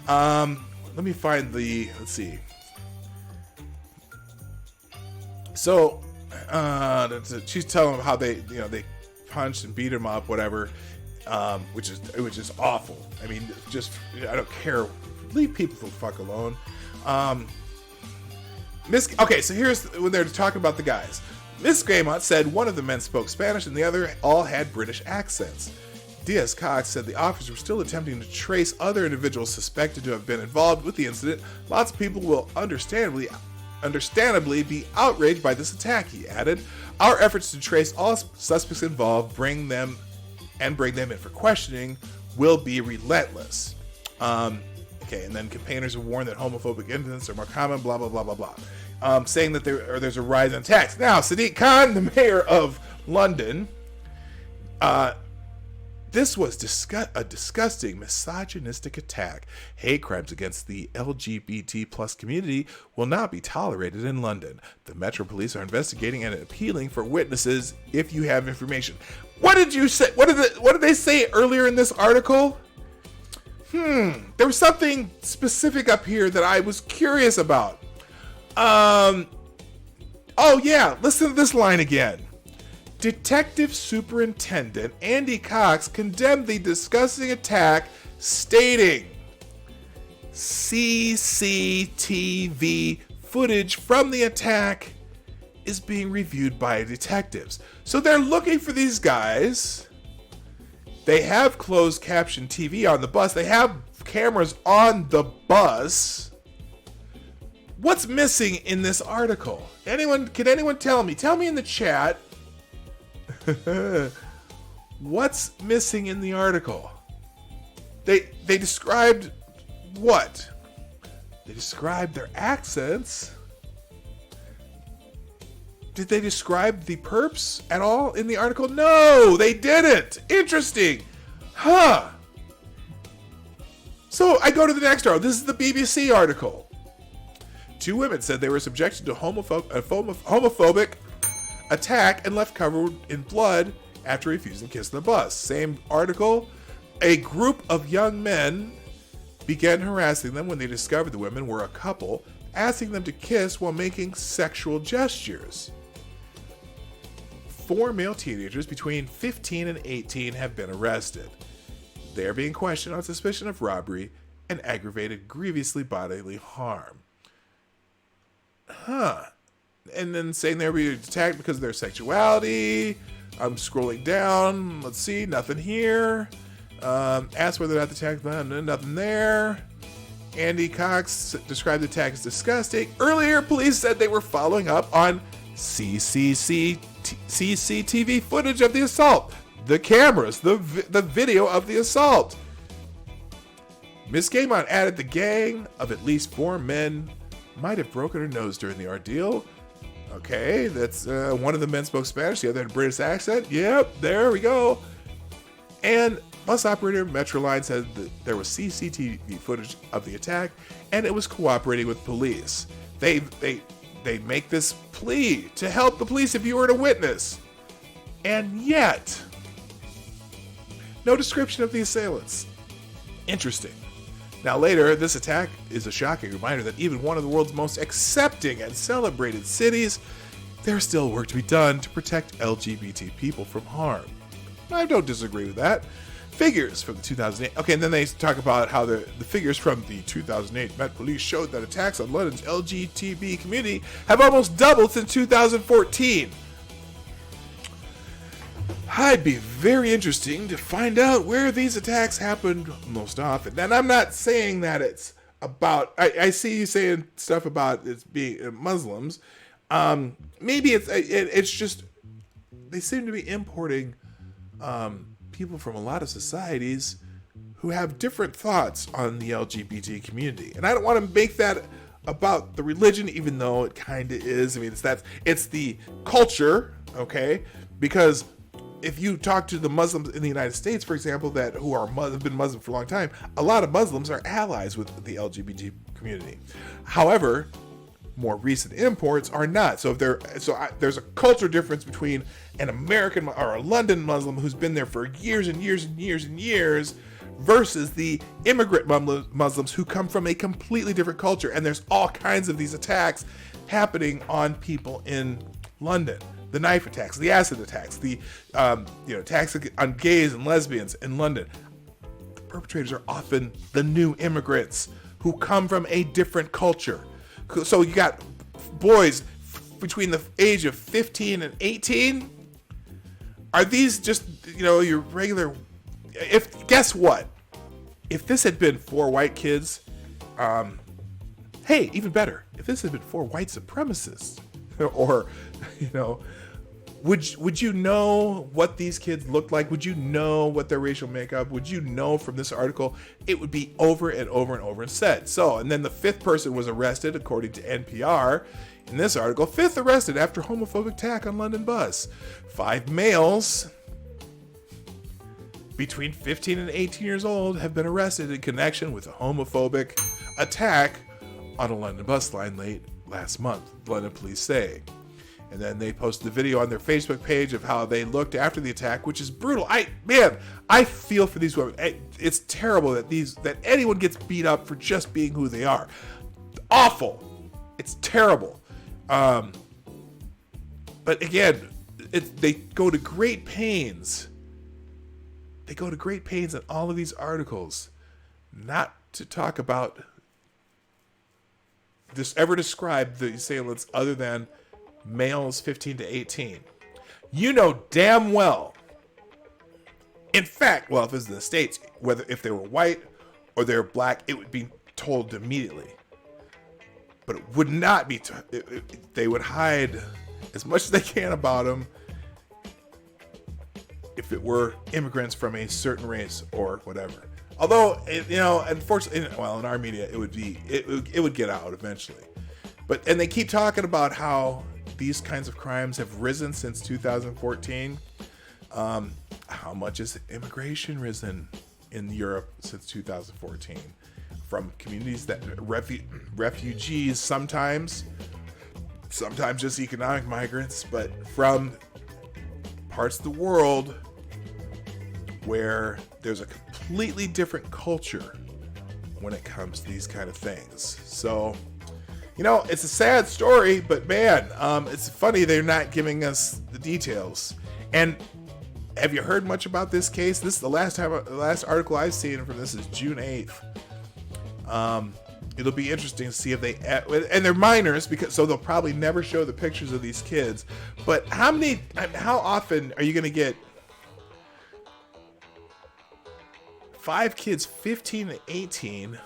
Let me find let's see. So, she's telling them how they punched and beat him up, whatever, which is awful. I mean, I don't care. Leave people the fuck alone. Okay, so here's when they're talking about the guys. Miss Graymont said one of the men spoke Spanish and the other all had British accents. Diaz-Cox said the officers were still attempting to trace other individuals suspected to have been involved with the incident. Lots of people will understandably be outraged by this attack, he added. Our efforts to trace all suspects involved, bring them in for questioning, will be relentless. Okay, and then campaigners have warned that homophobic incidents are more common, blah, blah, blah, blah, blah. Saying that there's a rise in attacks. Now, Sadiq Khan, the mayor of London, this was a disgusting, misogynistic attack. Hate crimes against the LGBT plus community will not be tolerated in London. The Metro Police are investigating and appealing for witnesses if you have information. What did you say? What did they say earlier in this article? There was something specific up here that I was curious about. Oh yeah, listen to this line again. Detective Superintendent Andy Cox condemned the disgusting attack, stating, CCTV footage from the attack is being reviewed by detectives. So they're looking for these guys. They have closed caption TV on the bus. They have cameras on the bus. What's missing in this article? Can anyone tell me? Tell me in the chat. What's missing in the article? They described what? They described their accents. Did they describe the perps at all in the article? No, they didn't. Interesting. Huh. So I go to the next article. This is the BBC article. 2 women said they were subjected to a homophobic attack and left covered in blood after refusing to kiss on the bus. Same article. A group of young men began harassing them when they discovered the women were a couple, asking them to kiss while making sexual gestures. 4 male teenagers between 15 and 18 have been arrested. They are being questioned on suspicion of robbery and aggravated grievously bodily harm. And then saying they were being attacked because of their sexuality. I'm scrolling down. Let's see. Nothing here. Asked whether or not the attack, nothing there. Andy Cox described the attack as disgusting. Earlier, police said they were following up on CCTV footage of the assault. The cameras, the video of the assault. Miss Gaymont added the gang of at least 4 men might have broken her nose during the ordeal. Okay, that's one of the men spoke Spanish, the other had a British accent. Yep, there we go. And bus operator Metroline said that there was CCTV footage of the attack, and it was cooperating with police. They make this plea to help the police if you were a witness, and yet no description of the assailants. Interesting. Now later, this attack is a shocking reminder that even one of the world's most accepting and celebrated cities, there's still work to be done to protect LGBT people from harm. I don't disagree with that. Figures from the 2008... Okay, and then they talk about how the figures from the 2008 Met Police showed that attacks on London's LGBT community have almost doubled since 2014. I'd be very interesting to find out where these attacks happened most often. And I'm not saying that it's about... I see you saying stuff about it's being Muslims. Maybe it's just... They seem to be importing people from a lot of societies who have different thoughts on the LGBT community. And I don't want to make that about the religion, even though it kind of is. I mean, it's the culture, okay? Because if you talk to the Muslims in the United States, for example, have been Muslim for a long time, a lot of Muslims are allies with the LGBT community. However, more recent imports are not. So there's a culture difference between an American or a London Muslim who's been there for years and years and years and years versus the immigrant Muslims who come from a completely different culture. And there's all kinds of these attacks happening on people in London. The knife attacks, the acid attacks, the attacks on gays and lesbians in London. The perpetrators are often the new immigrants who come from a different culture. So you got boys between the age of 15 and 18? Are these just, your regular... Guess what? If this had been 4 white kids, hey, even better. If this had been 4 white supremacists, or, would you know what these kids looked like? Would you know what their racial makeup? Would you know from this article? It would be over and over and over and said. So, and then the 5th person was arrested, according to NPR. In this article, 5th arrested after homophobic attack on London bus. 5 males between 15 and 18 years old have been arrested in connection with a homophobic attack on a London bus line late last month, London police say. And then they posted the video on their Facebook page of how they looked after the attack, which is brutal. I feel for these women. It's terrible that anyone gets beat up for just being who they are. Awful. It's terrible. But again, they go to great pains. They go to great pains in all of these articles not to talk about this, ever describe the assailants other than males 15 to 18. You know damn well. In fact, well, if it's in the States, if they were white or they were black, it would be told immediately. But it would not be. They would hide as much as they can about them if it were immigrants from a certain race or whatever. Although, unfortunately, in our media, it would get out eventually. And they keep talking about how these kinds of crimes have risen since 2014. How much has immigration risen in Europe since 2014? From communities that refugees, sometimes just economic migrants, but from parts of the world where there's a completely different culture when it comes to these kind of things. So, it's a sad story, but man, it's funny they're not giving us the details. And have you heard much about this case? This is the last article I've seen from this is June 8th. It'll be interesting to see if they, and they're minors, so they'll probably never show the pictures of these kids. But how often are you going to get 5 kids, 15 to 18,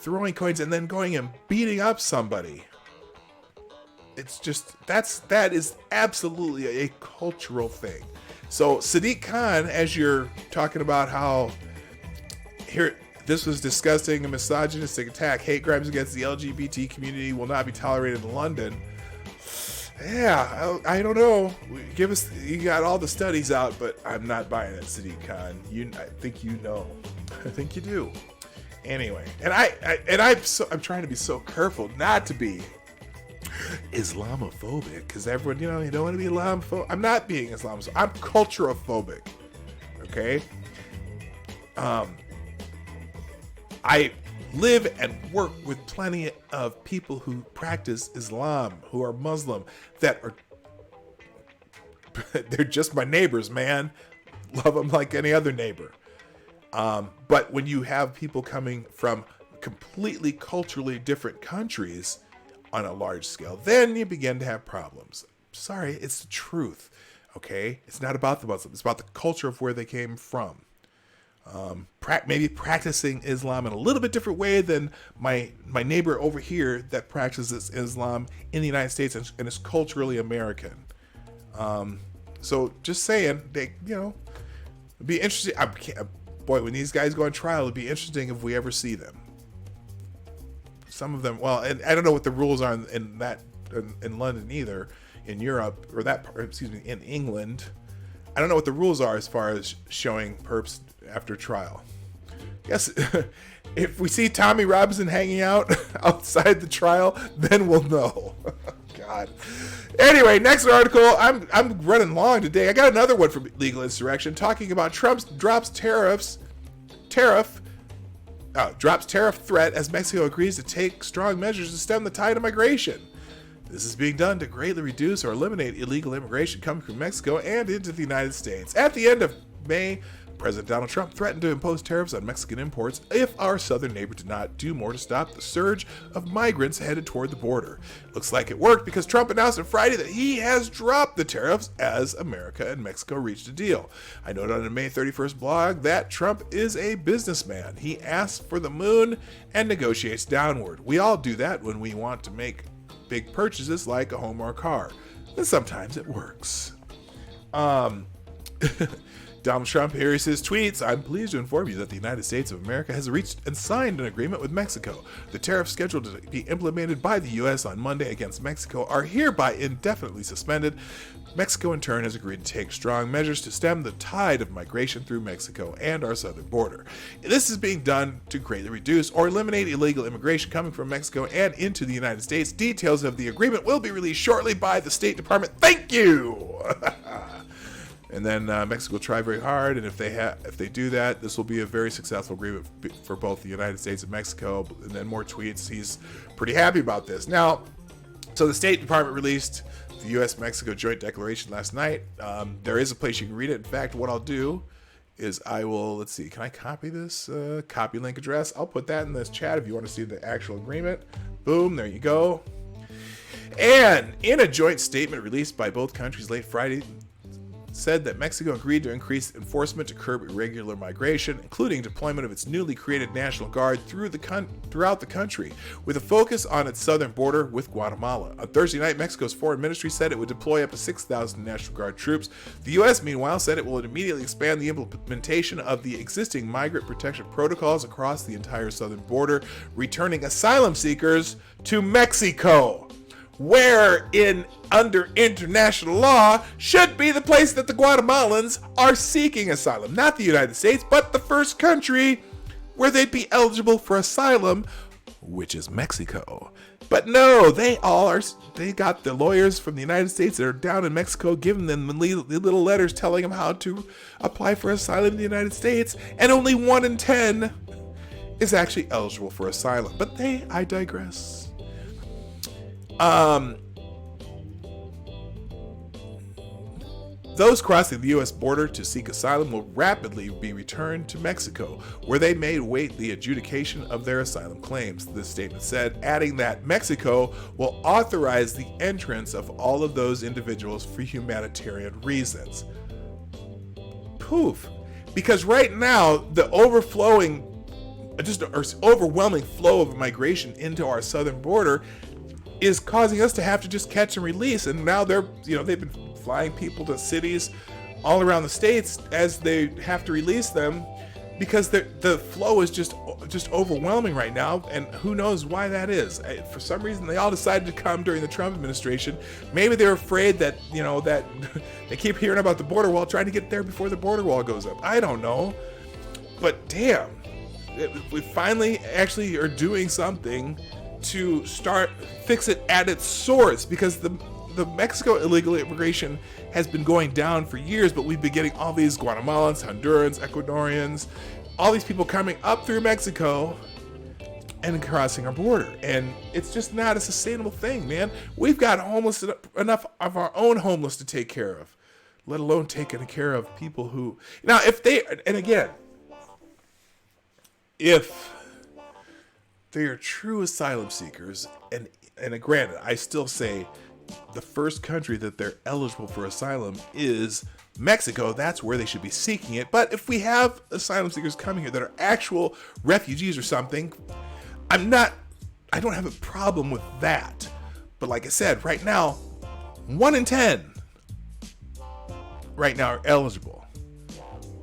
throwing coins and then going and beating up somebody? It's just, that is absolutely a cultural thing. So Sadiq Khan, as you're talking about how here, this was disgusting, a misogynistic attack, hate crimes against the LGBT community will not be tolerated in London. Yeah, I don't know. You got all the studies out, but I'm not buying it, Sadiq Khan. I think you know. I think you do. Anyway, I'm trying to be so careful not to be Islamophobic, because everyone, you don't want to be Islamophobic. I'm not being Islamophobic. I'm culturophobic. Okay? I live and work with plenty of people who practice Islam, who are Muslim, they're just my neighbors, man. Love them like any other neighbor. But when you have people coming from completely culturally different countries on a large scale, then you begin to have problems. Sorry, it's the truth. Okay? It's not about the Muslims. It's about the culture of where they came from. Maybe practicing Islam in a little bit different way than my neighbor over here that practices Islam in the United States and is culturally American. So just saying, it'd be interesting. Boy, when these guys go on trial, it'd be interesting if we ever see them. Some of them, well, and I don't know what the rules are in London either, in Europe, in England. I don't know what the rules are as far as showing perps after trial. Yes, if we see Tommy Robinson hanging out outside the trial, then we'll know. God. Anyway, next article. I'm running long today. I got another one from Legal Insurrection talking about Trump drops tariff threat as Mexico agrees to take strong measures to stem the tide of migration. This is being done to greatly reduce or eliminate illegal immigration coming from Mexico and into the United States. At the end of May, President Donald Trump threatened to impose tariffs on Mexican imports if our southern neighbor did not do more to stop the surge of migrants headed toward the border. Looks like it worked because Trump announced on Friday that he has dropped the tariffs as America and Mexico reached a deal. I noted on a May 31st blog that Trump is a businessman. He asks for the moon and negotiates downward. We all do that when we want to make big purchases like a home or a car. And sometimes it works. Donald Trump, here is his tweets. I'm pleased to inform you that the United States of America has reached and signed an agreement with Mexico. The tariffs scheduled to be implemented by the U.S. on Monday against Mexico are hereby indefinitely suspended. Mexico, in turn, has agreed to take strong measures to stem the tide of migration through Mexico and our southern border. This is being done to greatly reduce or eliminate illegal immigration coming from Mexico and into the United States. Details of the agreement will be released shortly by the State Department. Thank you! And then Mexico will try very hard, and if they do that, this will be a very successful agreement for both the United States and Mexico. And then more tweets. He's pretty happy about this. Now, so the State Department released the U.S.-Mexico joint declaration last night. There is a place you can read it. In fact, what I'll do is I will, let's see, can I copy this? Copy link address. I'll put that in this chat if you want to see the actual agreement. Boom, there you go. And in a joint statement released by both countries late Friday, said that Mexico agreed to increase enforcement to curb irregular migration, including deployment of its newly created National Guard throughout the country, with a focus on its southern border with Guatemala. On Thursday night, Mexico's foreign ministry said it would deploy up to 6,000 National Guard troops. The U.S., meanwhile, said it will immediately expand the implementation of the existing migrant protection protocols across the entire southern border, returning asylum seekers to Mexico, where under international law should be the place that the Guatemalans are seeking asylum. Not the United States, but the first country where they'd be eligible for asylum, which is Mexico. But no, they got the lawyers from the United States that are down in Mexico giving them the little letters telling them how to apply for asylum in the United States, and only 1 in 10 is actually eligible for asylum. But I digress. Those crossing the U.S. border to seek asylum will rapidly be returned to Mexico, where they may await the adjudication of their asylum claims, the statement said, adding that Mexico will authorize the entrance of all of those individuals for humanitarian reasons. Poof. Because right now, the overwhelming flow of migration into our southern border is causing us to have to just catch and release. And now they've been flying people to cities all around the states as they have to release them because the flow is just overwhelming right now, and who knows why that is. For some reason, they all decided to come during the Trump administration. Maybe they're afraid that that they keep hearing about the border wall, trying to get there before the border wall goes up. I don't know, but damn, we finally actually are doing something to fix it at its source, because the Mexico illegal immigration has been going down for years, but we've been getting all these Guatemalans, Hondurans, Ecuadorians, all these people coming up through Mexico and crossing our border. And it's just not a sustainable thing, man. We've got enough of our own homeless to take care of, let alone taking care of people who... Now, if they are true asylum seekers, and granted, I still say the first country that they're eligible for asylum is Mexico. That's where they should be seeking it. But if we have asylum seekers coming here that are actual refugees or something, I don't have a problem with that. But like I said, right now, 1 in 10 right now are eligible,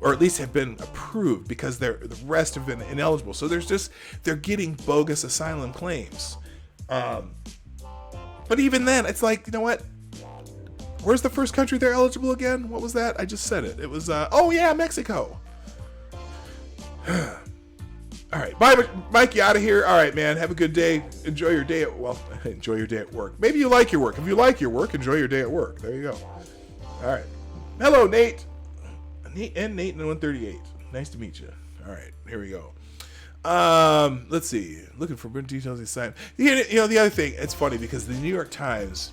or at least have been approved, because the rest have been ineligible. So they're getting bogus asylum claims. But even then, it's like, you know what? Where's the first country they're eligible again? What was that? I just said it. It was, Mexico. All right, bye, Mike, you out of here. All right, man, have a good day. Enjoy your day at work. Maybe you like your work. If you like your work, enjoy your day at work. There you go. All right. Hello, Nate. Nate in 138. Nice to meet you. All right, here we go. Let's see. Looking for more details inside. The other thing, it's funny because the New York Times,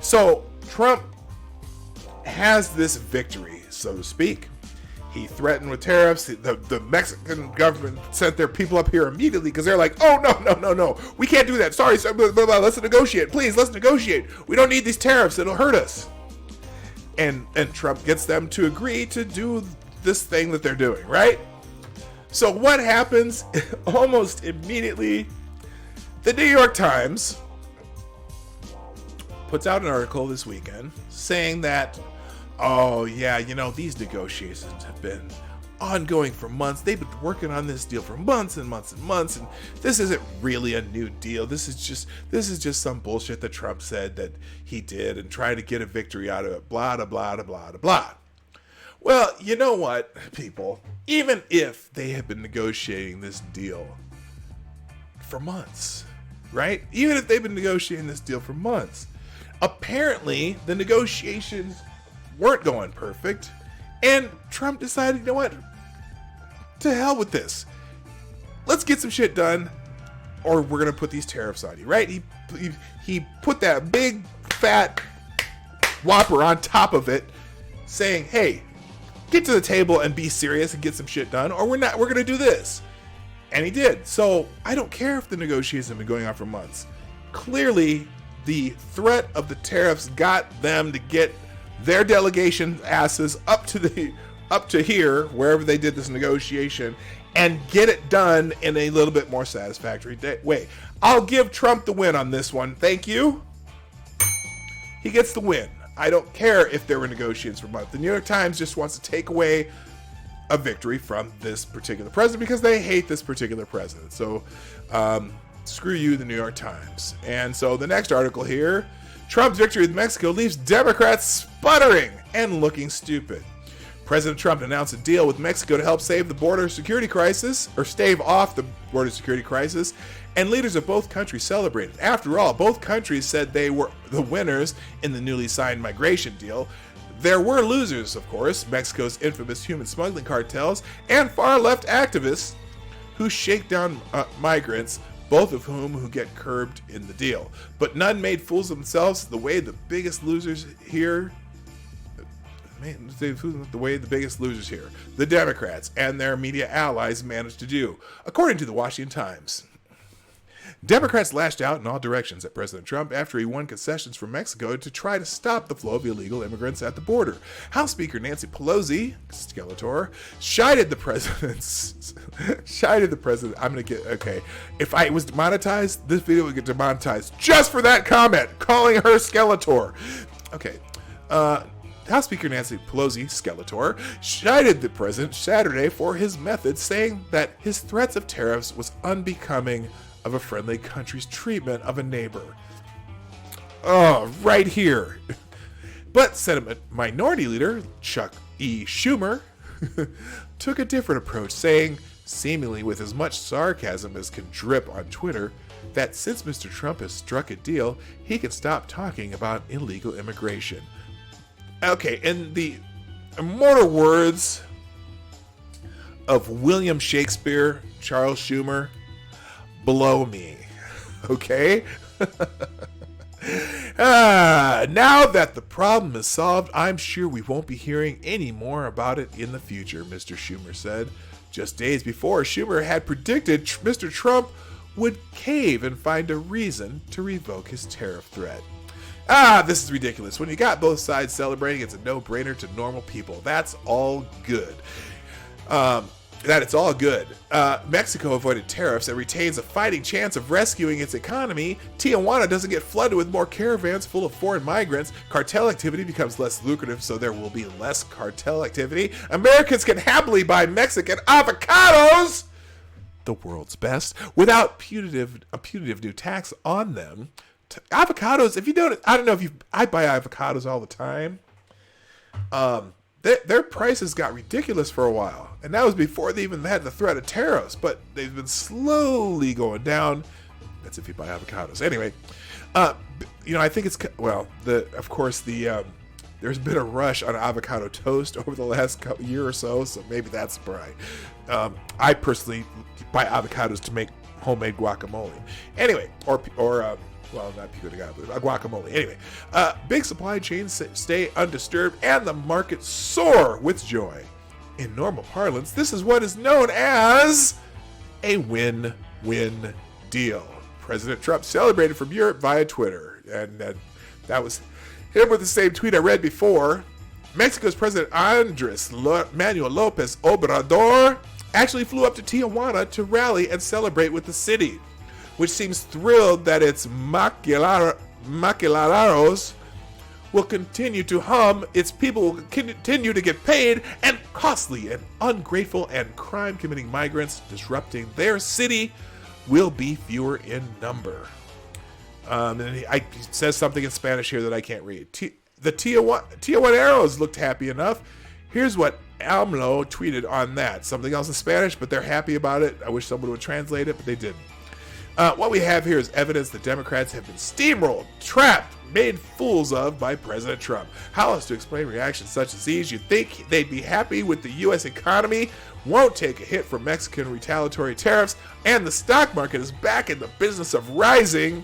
so Trump has this victory, so to speak, He threatened with tariffs. The Mexican government sent their people up here immediately because they're like, oh, no. We can't do that. Sorry, blah, blah, blah. Let's negotiate. Please, let's negotiate. We don't need these tariffs. It'll hurt us. And Trump gets them to agree to do this thing that they're doing, right? So what happens? Almost immediately, the New York Times puts out an article this weekend saying that, oh yeah, these negotiations have been ongoing for months. They've been working on this deal for months and months and months, and this isn't really a new deal. This is just some bullshit that Trump said that he did and trying to get a victory out of it. Blah blah blah blah blah blah. Well, you know what, people? Even if they have been negotiating this deal for months, right? Even if they've been negotiating this deal for months, apparently the negotiations weren't going perfect, and Trump decided, you know what? To hell with this. Let's get some shit done, or we're gonna put these tariffs on you, right? He put that big fat whopper on top of it, saying, hey, get to the table and be serious and get some shit done, or we're gonna do this. And he did. So I don't care if the negotiations have been going on for months. Clearly, the threat of the tariffs got them to get their delegation asses up to here, wherever they did this negotiation, and get it done in a little bit more satisfactory way. I'll give Trump the win on this one. Thank you. He gets the win. I don't care if there were negotiations for months. The New York Times just wants to take away a victory from this particular president because they hate this particular president. So, screw you, the New York Times. And so the next article here, Trump's victory with Mexico leaves Democrats sputtering and looking stupid. President Trump announced a deal with Mexico to help save the border security crisis, or stave off the border security crisis, and leaders of both countries celebrated. After all, both countries said they were the winners in the newly signed migration deal. There were losers, of course, Mexico's infamous human smuggling cartels and far-left activists who shake down migrants, both of whom get curbed in the deal. But none made fools of themselves the way the biggest losers here, the Democrats and their media allies managed to do, according to the Washington Times. Democrats lashed out in all directions at President Trump after he won concessions from Mexico to try to stop the flow of illegal immigrants at the border. House Speaker Nancy Pelosi, Skeletor, chided the president. I'm going to get, okay. If I was demonetized, this video would get demonetized just for that comment, calling her Skeletor. Okay. House Speaker Nancy Pelosi, Skeletor, chided the president Saturday for his methods, saying that his threats of tariffs was unbecoming of a friendly country's treatment of a neighbor. Oh, right here. But Senate Minority Leader Chuck E. Schumer took a different approach, saying, seemingly with as much sarcasm as can drip on Twitter, that since Mr. Trump has struck a deal, he can stop talking about illegal immigration. Okay, in the immortal words of William Shakespeare, Charles Schumer, below me. Okay? Now that the problem is solved, I'm sure we won't be hearing any more about it in the future, Mr. Schumer said. Just days before, Schumer had predicted Mr. Trump would cave and find a reason to revoke his tariff threat. This is ridiculous. When you got both sides celebrating, it's a no-brainer to normal people. That's all good. It's all good. Mexico avoided tariffs and retains a fighting chance of rescuing its economy. Tijuana doesn't get flooded with more caravans full of foreign migrants. Cartel activity becomes less lucrative, so there will be less cartel activity. Americans can happily buy Mexican avocados, the world's best, without a punitive new tax on them. Avocados, if you don't, I don't know if I buy avocados all the time. Their prices got ridiculous for a while, and that was before they even had the threat of tariffs, but they've been slowly going down. That's if you buy avocados. Anyway, I think it's, there's been a rush on avocado toast over the last year or so maybe that's right. I personally buy avocados to make homemade guacamole. Anyway, not pico de gallo, but guacamole. Anyway, big supply chains stay undisturbed and the market soar with joy. In normal parlance, this is what is known as a win-win deal. President Trump celebrated from Europe via Twitter. And that was him with the same tweet I read before. Mexico's President Andres Manuel Lopez Obrador actually flew up to Tijuana to rally and celebrate with the city, which seems thrilled that its maquiladoras will continue to hum, its people will continue to get paid, and costly and ungrateful and crime-committing migrants disrupting their city will be fewer in number. And he says something in Spanish here that I can't read. The Tijuaneros looked happy enough. Here's what AMLO tweeted on that. Something else in Spanish, but they're happy about it. I wish someone would translate it, but they didn't. What we have here is evidence that Democrats have been steamrolled, trapped, made fools of by President Trump. How else to explain reactions such as these? You'd think they'd be happy with the U.S. economy, won't take a hit from Mexican retaliatory tariffs, and the stock market is back in the business of rising,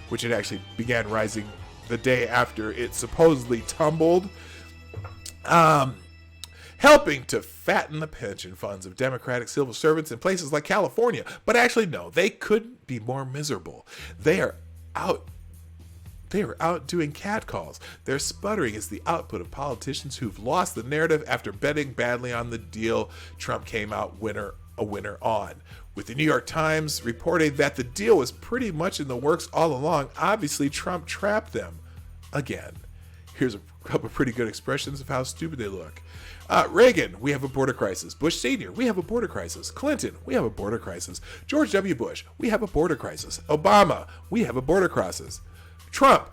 which it actually began rising the day after it supposedly tumbled, helping to fatten the pension funds of Democratic civil servants in places like California. But actually, no, they couldn't be more miserable. They are out doing catcalls. Their sputtering is the output of politicians who've lost the narrative after betting badly on the deal Trump came out a winner on. With the New York Times reporting that the deal was pretty much in the works all along, obviously Trump trapped them again. Here's a couple of pretty good expressions of how stupid they look. Reagan, we have a border crisis. Bush Sr., we have a border crisis. Clinton, we have a border crisis. George W. Bush, we have a border crisis. Obama, we have a border crisis. Trump,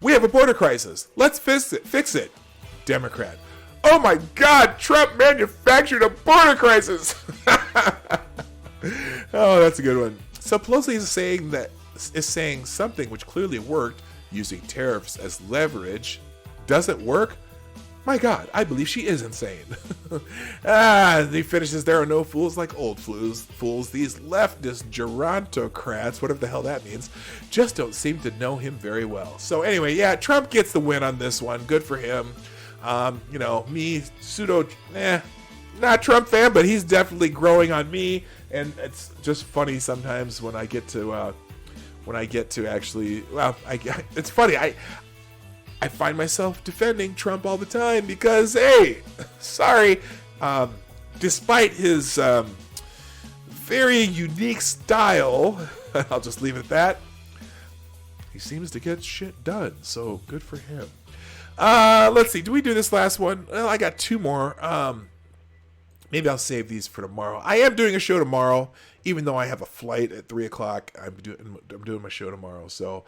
we have a border crisis. Let's fix it. Democrat, oh my God, Trump manufactured a border crisis. Oh, that's a good one. So Pelosi is saying something which clearly worked, using tariffs as leverage. Doesn't work? My God, I believe she is insane. He finishes, there are no fools like old fools. These leftist gerontocrats, whatever the hell that means, just don't seem to know him very well. So anyway, yeah, Trump gets the win on this one. Good for him. Me, not Trump fan, but he's definitely growing on me. And it's just funny sometimes when I get to actually, it's funny. I find myself defending Trump all the time because, hey, sorry, despite his very unique style, I'll just leave it at that, he seems to get shit done, so good for him. Let's see, do we do this last one? Well, I got two more. Maybe I'll save these for tomorrow. I am doing a show tomorrow, even though I have a flight at 3 o'clock. I'm doing my show tomorrow. So,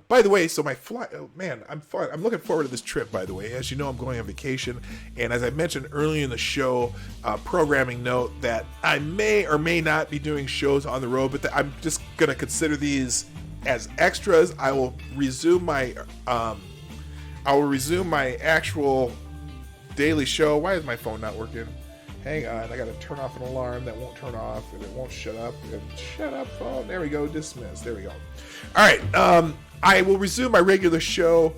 by the way, so my flight, I'm looking forward to this trip, by the way. As you know, I'm going on vacation. And as I mentioned earlier in the show, programming note that I may or may not be doing shows on the road, but I'm just going to consider these as extras. I will resume my actual daily show. Why is my phone not working? Hang on, I gotta turn off an alarm that won't turn off and it won't shut up. And shut up, phone. There we go, dismiss. There we go. All right, I will resume my regular show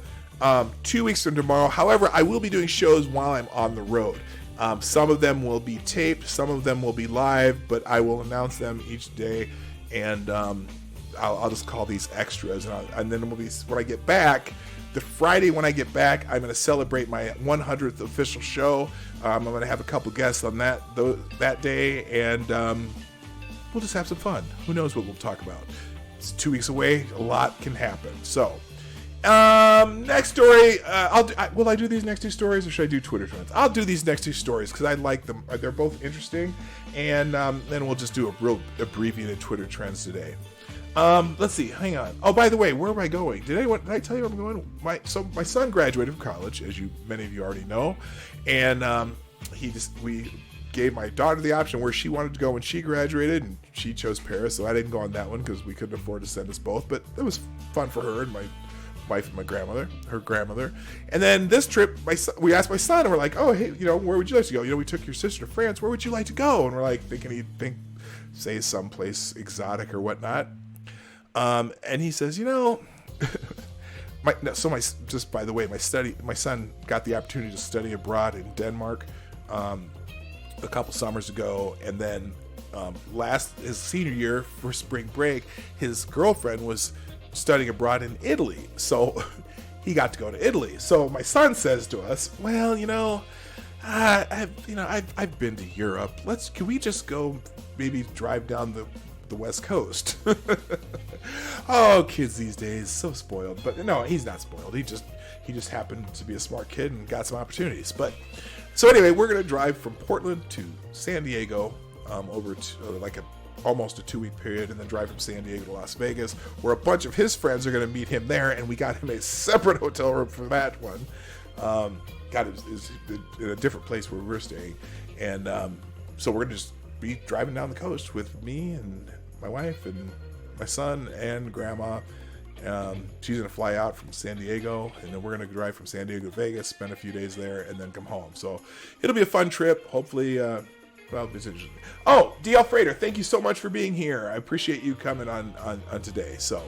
2 weeks from tomorrow. However, I will be doing shows while I'm on the road. Some of them will be taped, some of them will be live, but I will announce them each day, and I'll just call these extras. And then we'll be, when I get back, the Friday when I get back, I'm going to celebrate my 100th official show. I'm going to have a couple guests on that day, and we'll just have some fun. Who knows what we'll talk about? It's 2 weeks away. A lot can happen. So, next story. Will I do these next two stories, or should I do Twitter trends? I'll do these next two stories because I like them. They're both interesting, and then we'll just do a real abbreviated Twitter trends today. Let's see. Hang on. Oh, by the way, where am I going? Did I tell you where I'm going? My son graduated from college, as many of you already know, and we gave my daughter the option where she wanted to go when she graduated, and she chose Paris, so I didn't go on that one because we couldn't afford to send us both. But it was fun for her and my wife and her grandmother. And then this trip, we asked my son, and we're like, oh, hey, where would you like to go? We took your sister to France. Where would you like to go? And we're like thinking he'd say someplace exotic or whatnot. And he says, my son got the opportunity to study abroad in Denmark. a couple summers ago, and then his senior year for spring break, his girlfriend was studying abroad in Italy, so he got to go to Italy. So my son says to us, "Well, I've been to Europe. Can we just go maybe drive down the West Coast?" Oh, kids these days, so spoiled. But no, he's not spoiled. He just happened to be a smart kid and got some opportunities. But so anyway, we're gonna drive from Portland to San Diego, over to almost a 2-week period, and then drive from San Diego to Las Vegas, where a bunch of his friends are gonna meet him there, and we got him a separate hotel room for that one. Is in a different place where we're staying, and so we're gonna just be driving down the coast with me and my wife and my son and grandma. She's gonna fly out from San Diego, and then we're gonna drive from San Diego to Vegas, spend a few days there, and then come home. So it'll be a fun trip. Hopefully, it's interesting. Oh, DL Freighter, thank you so much for being here. I appreciate you coming on today. So,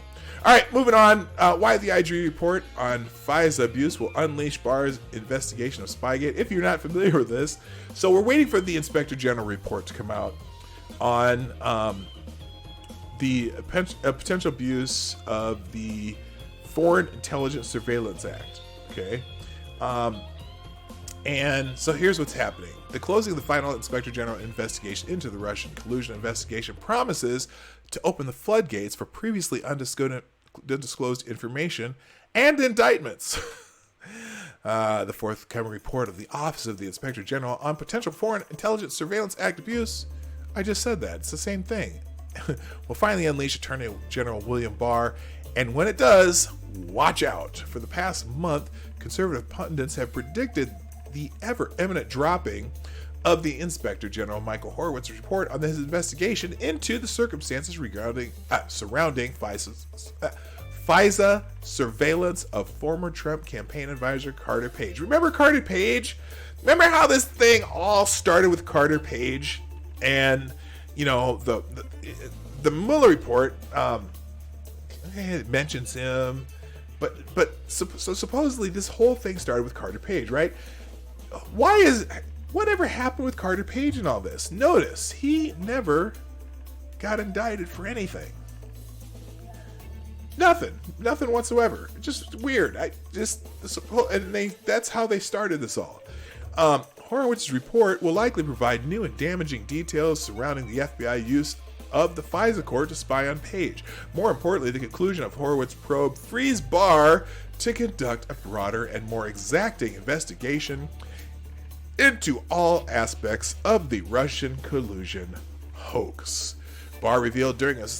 all right, moving on. Why the IG report on FISA abuse will unleash Barr's investigation of Spygate. If you're not familiar with this, so we're waiting for the Inspector General report to come out on the potential abuse of the Foreign Intelligence Surveillance Act. Okay. And so here's what's happening. The closing of the final Inspector General investigation into the Russian collusion investigation promises to open the floodgates for previously undisclosed information and indictments. The forthcoming report of the Office of the Inspector General on potential Foreign Intelligence Surveillance Act abuse, I just said that, it's the same thing, will finally unleash Attorney General William Barr. And when it does, watch out. For the past month, conservative pundits have predicted the ever imminent dropping of the Inspector General Michael Horowitz's report on his investigation into the circumstances surrounding FISA surveillance of former Trump campaign advisor Carter Page. Remember Carter Page? Remember how this thing all started with Carter Page? And the Mueller report it mentions him, but supposedly this whole thing started with Carter Page, right? Whatever happened with Carter Page and all this? Notice he never got indicted for anything. Nothing whatsoever. Just weird. That's how they started this all. Horowitz's report will likely provide new and damaging details surrounding the FBI use of the FISA court to spy on Page. More importantly, the conclusion of Horowitz's probe frees Barr to conduct a broader and more exacting investigation into all aspects of the Russian collusion hoax. Barr revealed this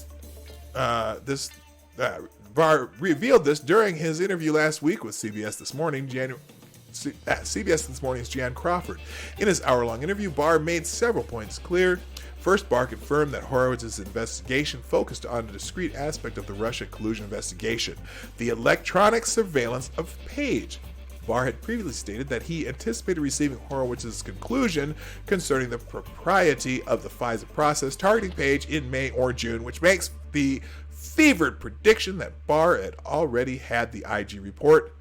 during his interview last week with CBS This Morning. CBS This Morning's Jan Crawford. In his hour-long interview, Barr made several points clear. First, Barr confirmed that Horowitz's investigation focused on a discrete aspect of the Russia collusion investigation, the electronic surveillance of Page. Barr had previously stated that he anticipated receiving Horowitz's conclusion concerning the propriety of the FISA process targeting Page in May or June, which makes the fevered prediction that Barr had already had the IG report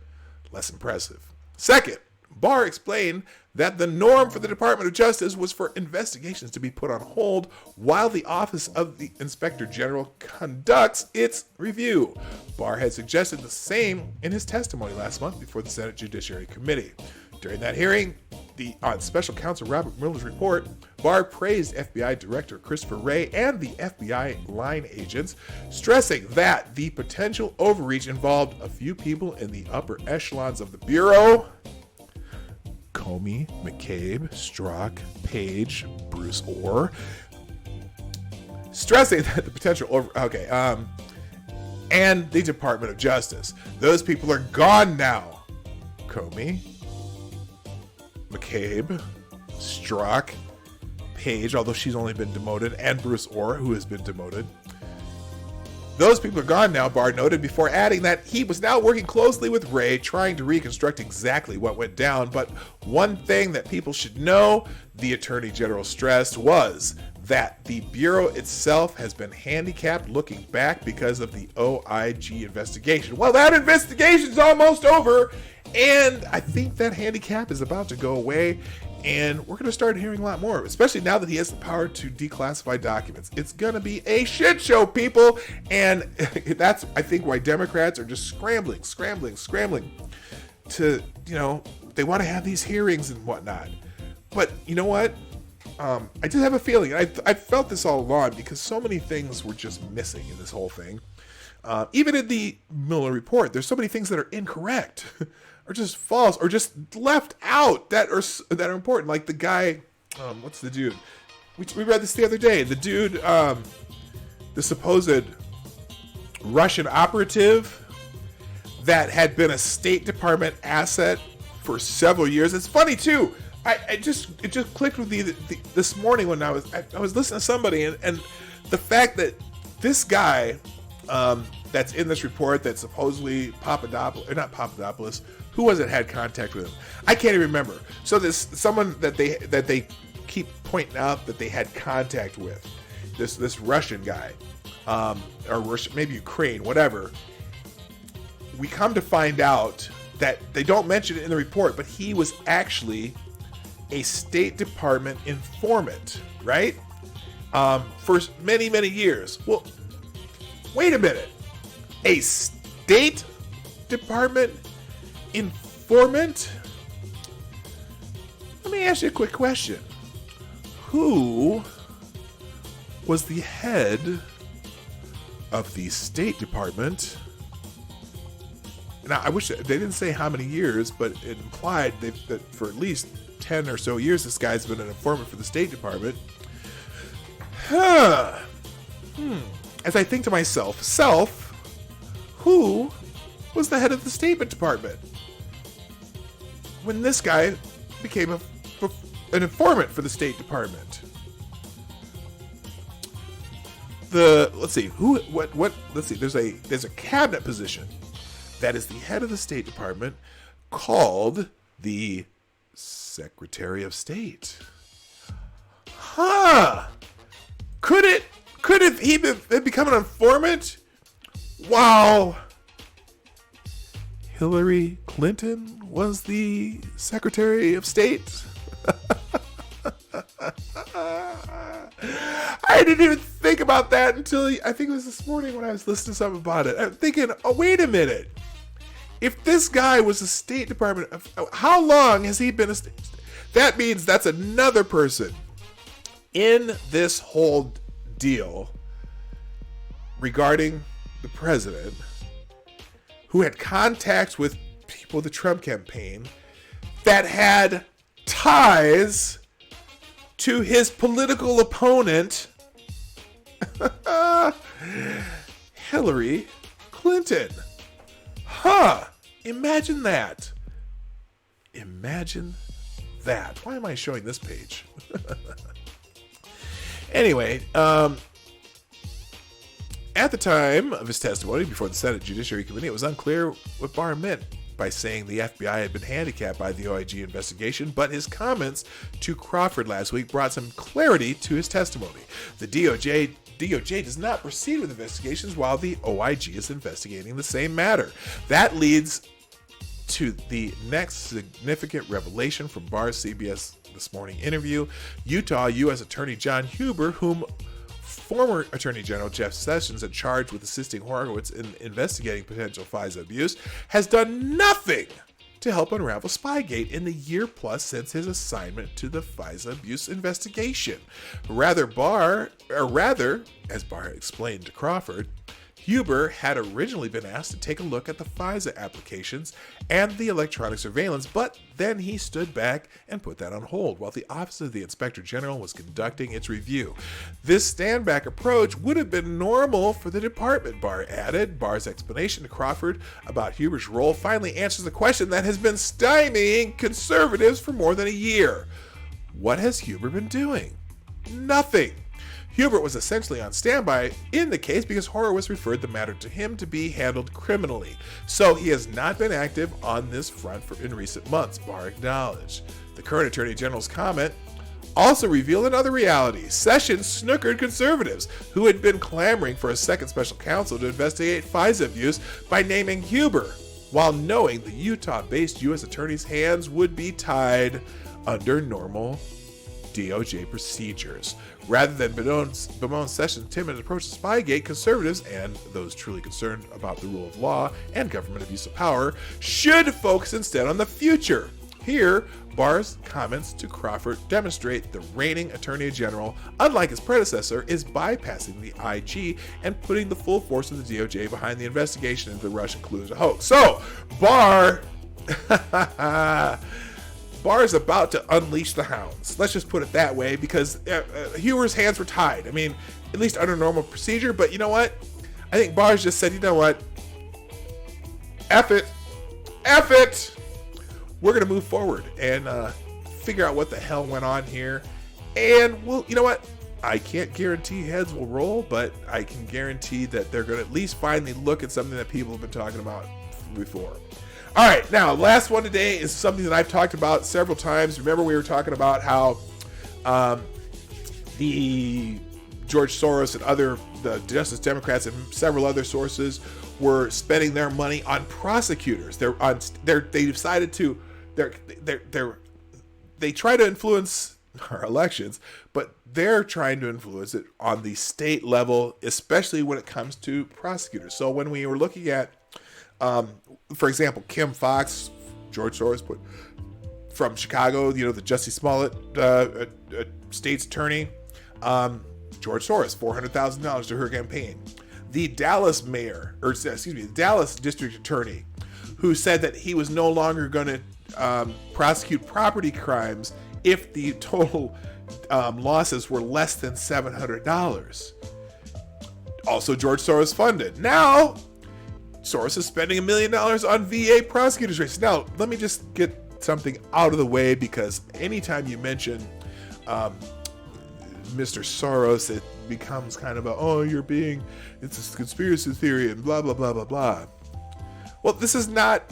less impressive. Second, Barr explained that the norm for the Department of Justice was for investigations to be put on hold while the Office of the Inspector General conducts its review. Barr had suggested the same in his testimony last month before the Senate Judiciary Committee. During that hearing, on Special Counsel Robert Mueller's report, Barr praised FBI Director Christopher Wray and the FBI line agents, stressing that the potential overreach involved a few people in the upper echelons of the Bureau: Comey, McCabe, Strzok, Page, Bruce Orr. Stressing that the potential and the Department of Justice. Those people are gone now. Comey, McCabe, Strzok, Page, although she's only been demoted, and Bruce Orr, who has been demoted. Those people are gone now, Barr noted, before adding that he was now working closely with Wray, trying to reconstruct exactly what went down. But one thing that people should know, the Attorney General stressed, was that the Bureau itself has been handicapped looking back because of the OIG investigation. Well, that investigation's almost over, and I think that handicap is about to go away. And we're going to start hearing a lot more, especially now that he has the power to declassify documents. It's going to be a shit show, people. And that's, I think, why Democrats are just scrambling to, they want to have these hearings and whatnot. But you know what? I just have a feeling, I felt this all along, because so many things were just missing in this whole thing. Even in the Mueller report, there's so many things that are incorrect, or just false, or just left out that are important. Like the guy, what's the dude? We read this the other day. The dude, the supposed Russian operative that had been a State Department asset for several years. It's funny too. It just clicked with me this morning when I was listening to somebody, and the fact that this guy that's in this report, that supposedly Papadopoulos, who was it had contact with him? I can't even remember. So there's someone that they keep pointing out that they had contact with, this Russian guy, or Russia, maybe Ukraine, whatever. We come to find out that they don't mention it in the report, but he was actually a State Department informant, right? For many, many years. Well, wait a minute. A State Department informant? Let me ask you a quick question. Who was the head of the State Department? Now, I wish they didn't say how many years, but it implied that for at least 10 or so years, this guy's been an informant for the State Department. As I think to myself, who was the head of the State Department when this guy became an informant for the State Department? Let's see, there's a cabinet position that is the head of the State Department called the Secretary of State. Could he become an informant? Wow. Hillary Clinton was the Secretary of State? I didn't even think about that until I think it was this morning when I was listening to something about it. I'm thinking, oh, wait a minute. If this guy was a State Department, how long has he been a State? That means that's another person in this whole deal regarding the president who had contacts with people of the Trump campaign that had ties to his political opponent, Hillary Clinton. Imagine that. Imagine that. Why am I showing this page? Anyway, at the time of his testimony before the Senate Judiciary Committee, it was unclear what Barr meant by saying the FBI had been handicapped by the OIG investigation, but his comments to Crawford last week brought some clarity to his testimony. The DOJ does not proceed with investigations while the OIG is investigating the same matter. That leads to the next significant revelation from Barr's CBS This Morning interview. Utah U.S. Attorney John Huber, whom former Attorney General Jeff Sessions had charged with assisting Horowitz in investigating potential FISA abuse, has done nothing to help unravel Spygate in the year plus since his assignment to the FISA abuse investigation. Rather, as Barr explained to Crawford, Huber had originally been asked to take a look at the FISA applications and the electronic surveillance, but then he stood back and put that on hold while the Office of the Inspector General was conducting its review. This stand-back approach would have been normal for the department, Barr added. Barr's explanation to Crawford about Huber's role finally answers the question that has been stymieing conservatives for more than a year. What has Huber been doing? Nothing. Huber was essentially on standby in the case because Horowitz referred the matter to him to be handled criminally. So he has not been active on this front in recent months, Barr acknowledged. The current Attorney General's comment also revealed another reality. Sessions snookered conservatives who had been clamoring for a second special counsel to investigate FISA abuse by naming Huber, while knowing the Utah-based U.S. attorney's hands would be tied under normal DOJ procedures. Rather than bemoan Sessions' timid approach to Spygate, conservatives and those truly concerned about the rule of law and government abuse of power should focus instead on the future. Here, Barr's comments to Crawford demonstrate the reigning Attorney General, unlike his predecessor, is bypassing the IG and putting the full force of the DOJ behind the investigation into the Russian collusion hoax. So, Barr is about to unleash the hounds. Let's just put it that way, because Hoover's hands were tied. I mean, at least under normal procedure. But you know what? I think Barr's just said, you know what? F it. We're going to move forward and figure out what the hell went on here. And, well, you know what? I can't guarantee heads will roll, but I can guarantee that they're going to at least finally look at something that people have been talking about before. All right, now, last one today is something that I've talked about several times. Remember, we were talking about how the George Soros and the Justice Democrats and several other sources were spending their money on prosecutors. They decided to they try to influence our elections, but they're trying to influence it on the state level, especially when it comes to prosecutors. So when we were looking at, for example, Kim Fox, George Soros put from Chicago, the Jussie Smollett state's attorney, George Soros, $400,000 to her campaign. The Dallas the Dallas district attorney, who said that he was no longer going to prosecute property crimes if the total losses were less than $700. Also, George Soros funded. Now, Soros is spending $1 million on VA prosecutors' races. Now, let me just get something out of the way, because anytime you mention Mr. Soros, it becomes kind of it's a conspiracy theory and blah, blah, blah, blah, blah. Well, this is not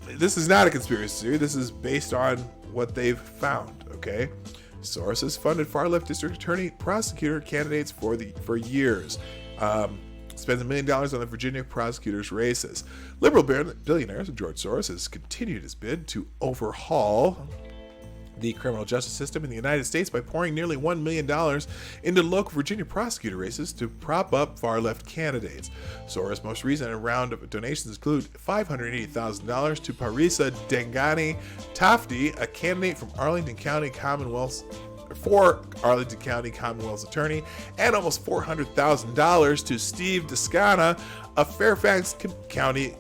a conspiracy theory. This is based on what they've found, okay? Soros has funded far-left district attorney prosecutor candidates for years. Spends $1 million on the Virginia prosecutors' races. Liberal billionaire George Soros has continued his bid to overhaul the criminal justice system in the United States by pouring nearly $1 million into local Virginia prosecutor races to prop up far-left candidates. Soros' most recent round of donations include $580,000 to Parisa Dengani Tafti, a candidate from Arlington County Commonwealth's attorney, and almost $400,000 to Steve Descana, a Fairfax County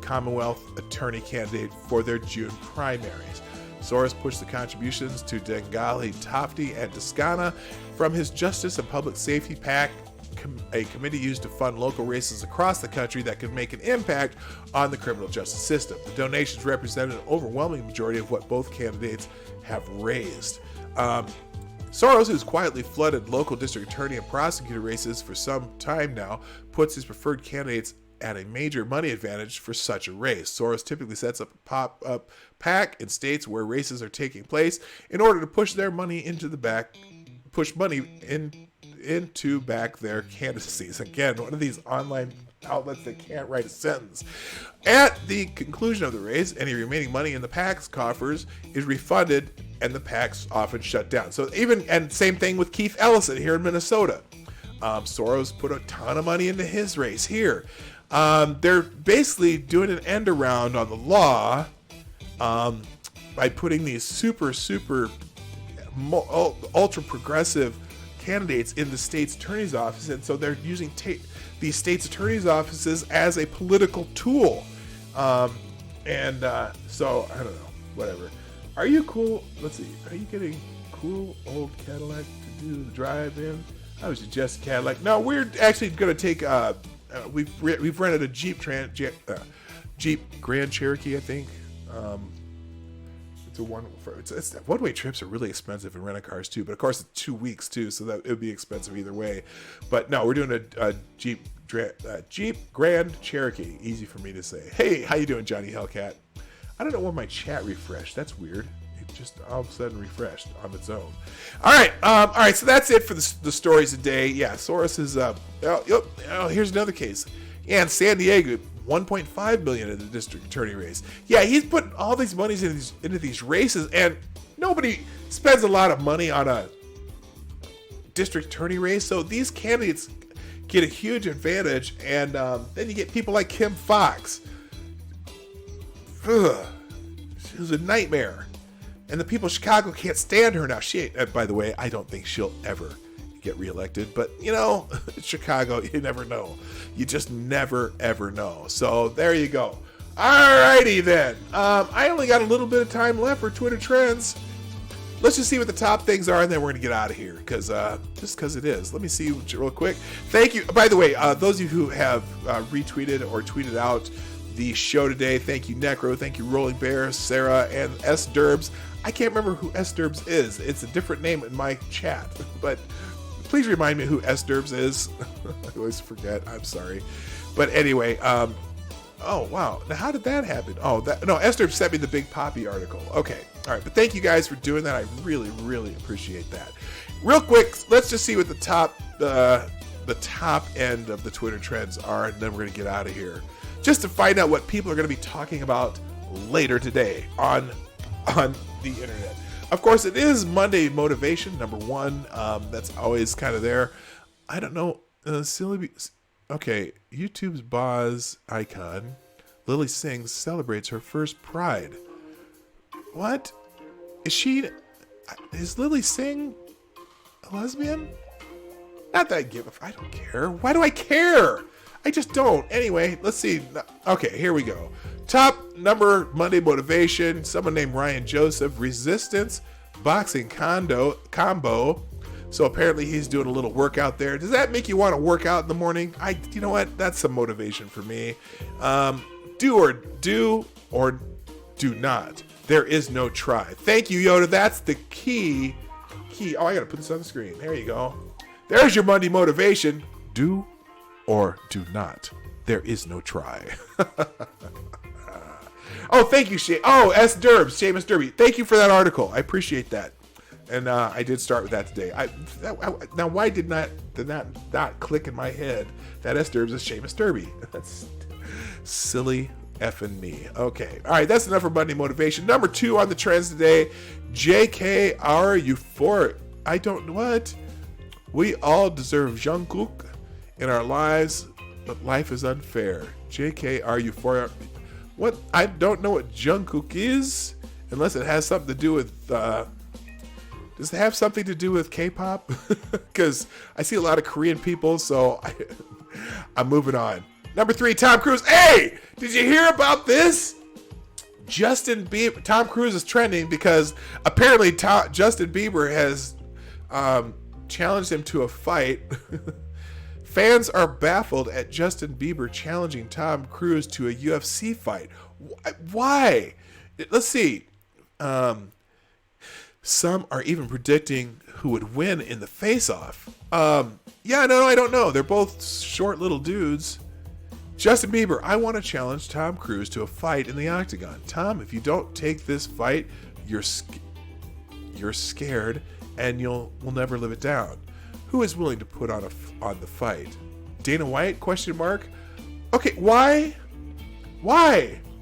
Commonwealth attorney candidate for their June primaries. Soros pushed the contributions to Dengali Tafti and Descana from his Justice and Public Safety PAC, a committee used to fund local races across the country that could make an impact on the criminal justice system. The donations represented an overwhelming majority of what both candidates have raised. Soros, who's quietly flooded local district attorney and prosecutor races for some time now, puts his preferred candidates at a major money advantage for such a race. Soros typically sets up a pop-up PAC in states where races are taking place in order to push their money into back their candidacies. Again, one of these online outlets that can't write a sentence. At the conclusion of the race, any remaining money in the PAC's coffers is refunded, and the PACs often shut down. And same thing with Keith Ellison here in Minnesota. Soros put a ton of money into his race here. They're basically doing an end around on the law by putting these super ultra progressive candidates in the state's attorney's office, and so they're using these state's attorney's offices as a political tool. So I don't know, whatever. Are you cool? Let's see. Are you getting cool old Cadillac to do the drive-in? I would suggest Cadillac. No, we're actually going to take. We've rented a Jeep Grand Cherokee, I think. One-way trips are really expensive in rental cars too, but of course it's 2 weeks too, so that it would be expensive either way. But no, we're doing a Jeep Grand Cherokee. Easy for me to say. Hey, how you doing, Johnny Hellcat? I don't know why my chat refreshed. That's weird. It just all of a sudden refreshed on its own. All right. So that's it for the stories today. Yeah, Soros is here's another case. Yeah, in San Diego, $1.5 million in the district attorney race. Yeah, he's putting all these monies into these races, and nobody spends a lot of money on a district attorney race, so these candidates get a huge advantage, and then you get people like Kim Fox. Ugh. She was a nightmare, and the people of Chicago can't stand her now. She ain't, by the way, I don't think she'll ever get reelected, but you know, Chicago, you never know. You just never ever know. So there you go. Alrighty then. I only got a little bit of time left for Twitter trends. Let's just see what the top things are, and then we're gonna get out of here, because just because it is. Let me see real quick. Thank you. By the way, those of you who have retweeted or tweeted out the show today, thank you, Necro. Thank you, Rolling Bear, Sarah, and S Derbs. I can't remember who S Derbs is. It's a different name in my chat, but please remind me who S Derbs is. I always forget. I'm sorry. But anyway, oh, wow. Now, how did that happen? Oh, no, S Derbs sent me the Big Poppy article. Okay. All right. But thank you guys for doing that. I really, really appreciate that. Real quick, let's just see what the top end of the Twitter trends are, and then we're going to get out of here. Just to find out what people are going to be talking about later today on the internet. Of course, it is Monday Motivation, number one. That's always kind of there. I don't know. Okay, YouTube's Boz icon, Lily Singh, celebrates her first Pride. What? Is Lily Singh a lesbian? Not that I give a... I don't care. Why do I care? I just don't. Anyway, let's see. Okay, here we go. Top number Monday Motivation. Someone named Ryan Joseph. Resistance boxing combo. So apparently he's doing a little workout there. Does that make you want to work out in the morning? You know what? That's some motivation for me. Do or do not. There is no try. Thank you, Yoda. That's the key. Oh, I got to put this on the screen. There you go. There's your Monday Motivation. Do or do not. There is no try. Oh, thank you, S. Derbs, Seamus Derby. Thank you for that article. I appreciate that. And I did start with that today. Now, why did that not click in my head that S. Derbs is Seamus Derby? That's silly effing me. Okay. All right, that's enough for Monday Motivation. Number 2 on the trends today. JKR euphoric. I don't know what. We all deserve Jungkook in our lives, but life is unfair. JKR euphoric. What? I don't know what Jungkook is, unless it has something to do with... does it have something to do with K-pop? Because I see a lot of Korean people, so I'm moving on. Number 3, Tom Cruise. Hey, did you hear about this? Justin Bieber. Tom Cruise is trending because apparently Justin Bieber has challenged him to a fight. Fans are baffled at Justin Bieber challenging Tom Cruise to a UFC fight. Why? Let's see. Some are even predicting who would win in the face-off. Yeah, no, I don't know. They're both short little dudes. Justin Bieber, I want to challenge Tom Cruise to a fight in the octagon. Tom, if you don't take this fight, you're scared and we'll never live it down. Who is willing to put on the fight? Dana White? Question mark. Okay, why?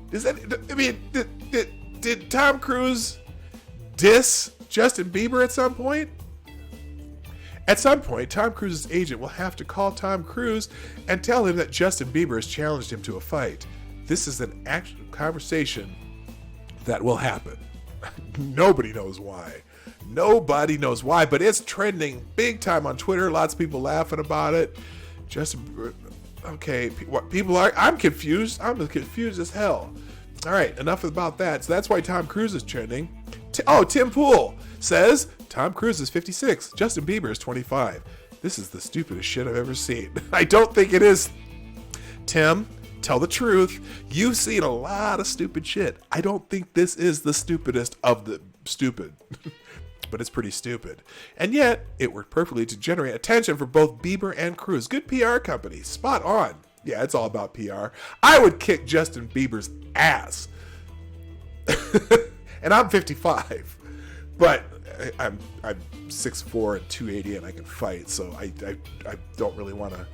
Does that? I mean, did Tom Cruise diss Justin Bieber at some point? At some point, Tom Cruise's agent will have to call Tom Cruise and tell him that Justin Bieber has challenged him to a fight. This is an actual conversation that will happen. Nobody knows why. Nobody knows why, but it's trending big time on Twitter. Lots of people laughing about it. Justin, okay, what people are? I'm confused. I'm confused as hell. All right, enough about that. So that's why Tom Cruise is trending. Tim Pool says Tom Cruise is 56. Justin Bieber is 25. This is the stupidest shit I've ever seen. I don't think it is. Tim, tell the truth. You've seen a lot of stupid shit. I don't think this is the stupidest of the stupid. But it's pretty stupid. And yet, it worked perfectly to generate attention for both Bieber and Cruise. Good PR company. Spot on. Yeah, it's all about PR. I would kick Justin Bieber's ass. And I'm 55. But I'm 6'4" and 280 and I can fight, so I don't really want to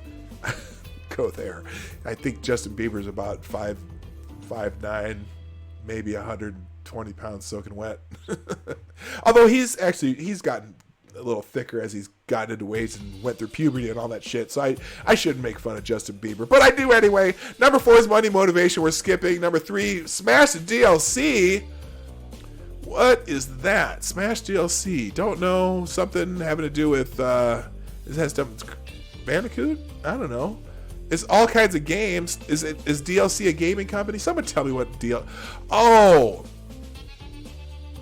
go there. I think Justin Bieber's about 5'9", maybe 100 20 pounds soaking wet. Although he's gotten a little thicker as he's gotten into weights and went through puberty and all that shit. So I shouldn't make fun of Justin Bieber, but I do anyway. Number 4 is Money Motivation. We're skipping. Number 3, Smash the DLC. What is that? Smash DLC. Don't know. Something having to do with, it has stuff, Bandicoot? I don't know. It's all kinds of games. Is DLC a gaming company? Someone tell me what Oh!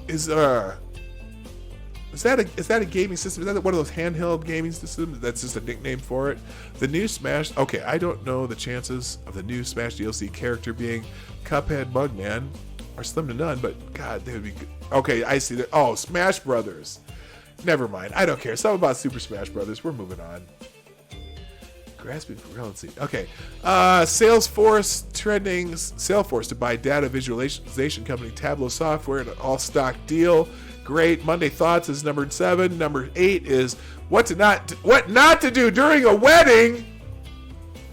Is that a gaming system? Is that one of those handheld gaming systems? That's just a nickname for it. The new Smash. Okay, I don't know the chances of the new Smash DLC character being Cuphead Mugman are slim to none, but God, they would be good. Okay, I see that. Oh, Smash Brothers. Never mind. I don't care. Something about Super Smash Brothers. We're moving on. Grasping for relevancy. Okay. Salesforce trending. Salesforce to buy data visualization company Tableau Software in an all-stock deal. Great. Monday Thoughts is number 7. Number 8 is what not to do during a wedding.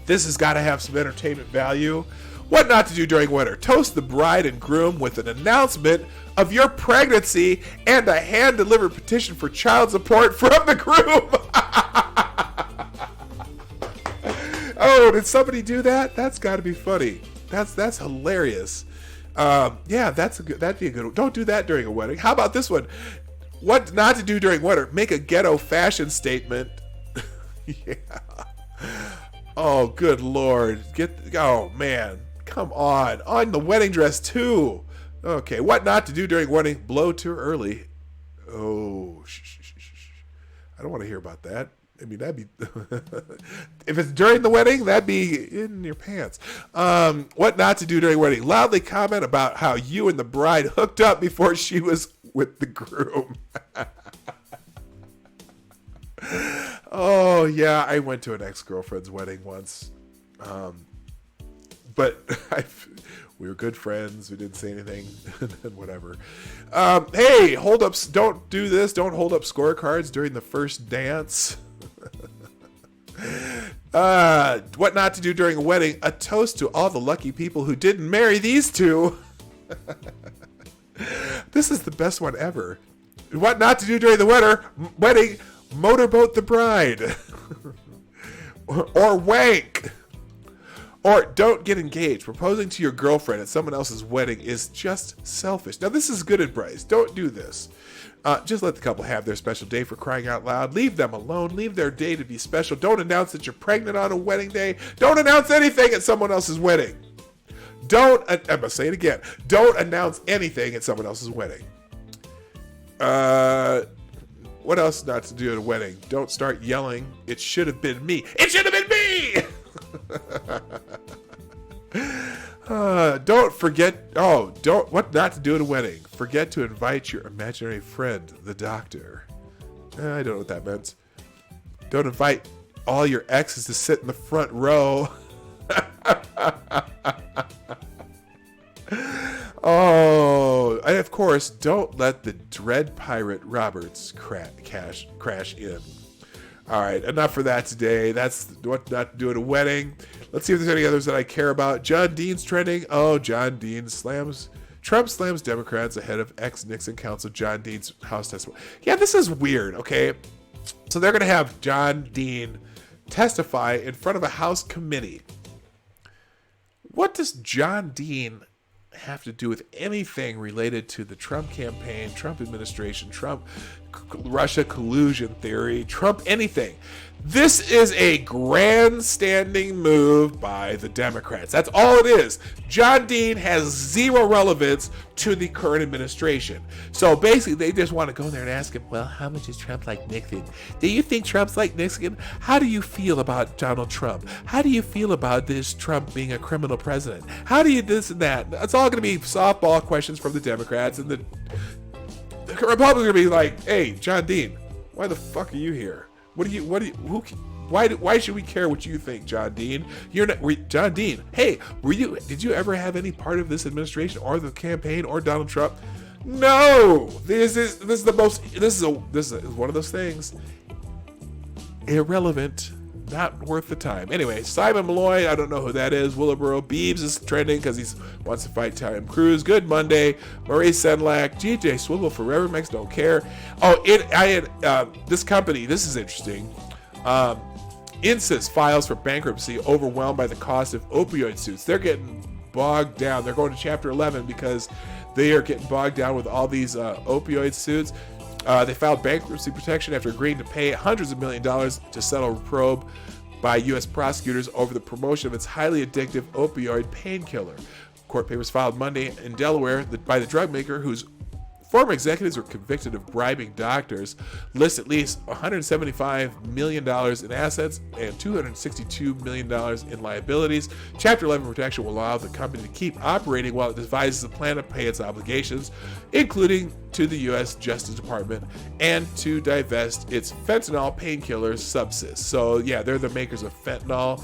This has got to have some entertainment value. What not to do during winter. Toast the bride and groom with an announcement of your pregnancy and a hand-delivered petition for child support from the groom. Oh, did somebody do that? That's got to be funny. That's hilarious. Yeah, that'd be a good one. Don't do that during a wedding. How about this one? What not to do during winter? Make a ghetto fashion statement. Yeah. Oh, good Lord. Oh, man. Come on the wedding dress too. Okay, what not to do during wedding? Blow too early. Oh, I don't want to hear about that. I mean, that'd be if it's during the wedding, that'd be in your pants. What not to do during wedding? Loudly comment about how you and the bride hooked up before she was with the groom. Oh yeah, I went to an ex-girlfriend's wedding once. But we were good friends. We didn't say anything, and whatever. Hey, hold-ups! Don't do this. Don't hold up scorecards during the first dance. What not to do during a wedding? A toast to all the lucky people who didn't marry these two. This is the best one ever. What not to do during the wedding? Motorboat the bride, or wank. Or don't get engaged. Proposing to your girlfriend at someone else's wedding is just selfish. Now, this is good advice. Don't do this. Just let the couple have their special day, for crying out loud. Leave them alone. Leave their day to be special. Don't announce that you're pregnant on a wedding day. Don't announce anything at someone else's wedding. I'm going to say it again. Don't announce anything at someone else's wedding. What else not to do at a wedding? Don't start yelling, "It should have been me. It should have been me!" Don't forget. What not to do at a wedding? Forget to invite your imaginary friend, the doctor. I don't know what that meant. Don't invite all your exes to sit in the front row. Oh, and of course, don't let the dread pirate Roberts crash in. All right, enough for that today. That's what not to do at a wedding. Let's see if there's any others that I care about. John Dean's trending. Oh, Trump slams Democrats ahead of ex-Nixon counsel John Dean's House testimony. Yeah, this is weird, okay? So they're going to have John Dean testify in front of a House committee. What does John Dean have to do with anything related to the Trump campaign, Trump administration, Trump Russia collusion theory, Trump anything? This is a grandstanding move by the Democrats. That's all it is. John Dean has zero relevance to the current administration. So basically, they just want to go there and ask him, well, how much is Trump like Nixon? Do you think Trump's like Nixon? How do you feel about Donald Trump? How do you feel about this Trump being a criminal president? How do you this and that? It's all going to be softball questions from the Democrats, and the Republicans are going to be like, hey, John Dean, why the fuck are you here? Why should we care what you think, John Dean? John Dean. Hey, did you ever have any part of this administration or the campaign or Donald Trump? No. This is one of those things. Irrelevant. not worth the time. Anyway, Simon Malloy, I don't know who that is. Willowboro Beebs is trending because he wants to fight Tom Cruise. Good Monday. Maurice Senlak, GJ Swivel, Forever Max, don't care. Oh, this company, this is interesting. Insys files for bankruptcy, overwhelmed by the cost of opioid suits. They're getting bogged down. They're going to Chapter 11 because they are getting bogged down with all these opioid suits. They filed bankruptcy protection after agreeing to pay hundreds of $millions to settle a probe by U.S. prosecutors over the promotion of its highly addictive opioid painkiller. Court papers filed Monday in Delaware by the drug maker, whose former executives were convicted of bribing doctors, list at least $175 million in assets and $262 million in liabilities. Chapter 11 protection will allow the company to keep operating while it devises a plan to pay its obligations, including to the U.S. Justice Department, and to divest its fentanyl painkiller Subsys. So yeah, they're the makers of fentanyl.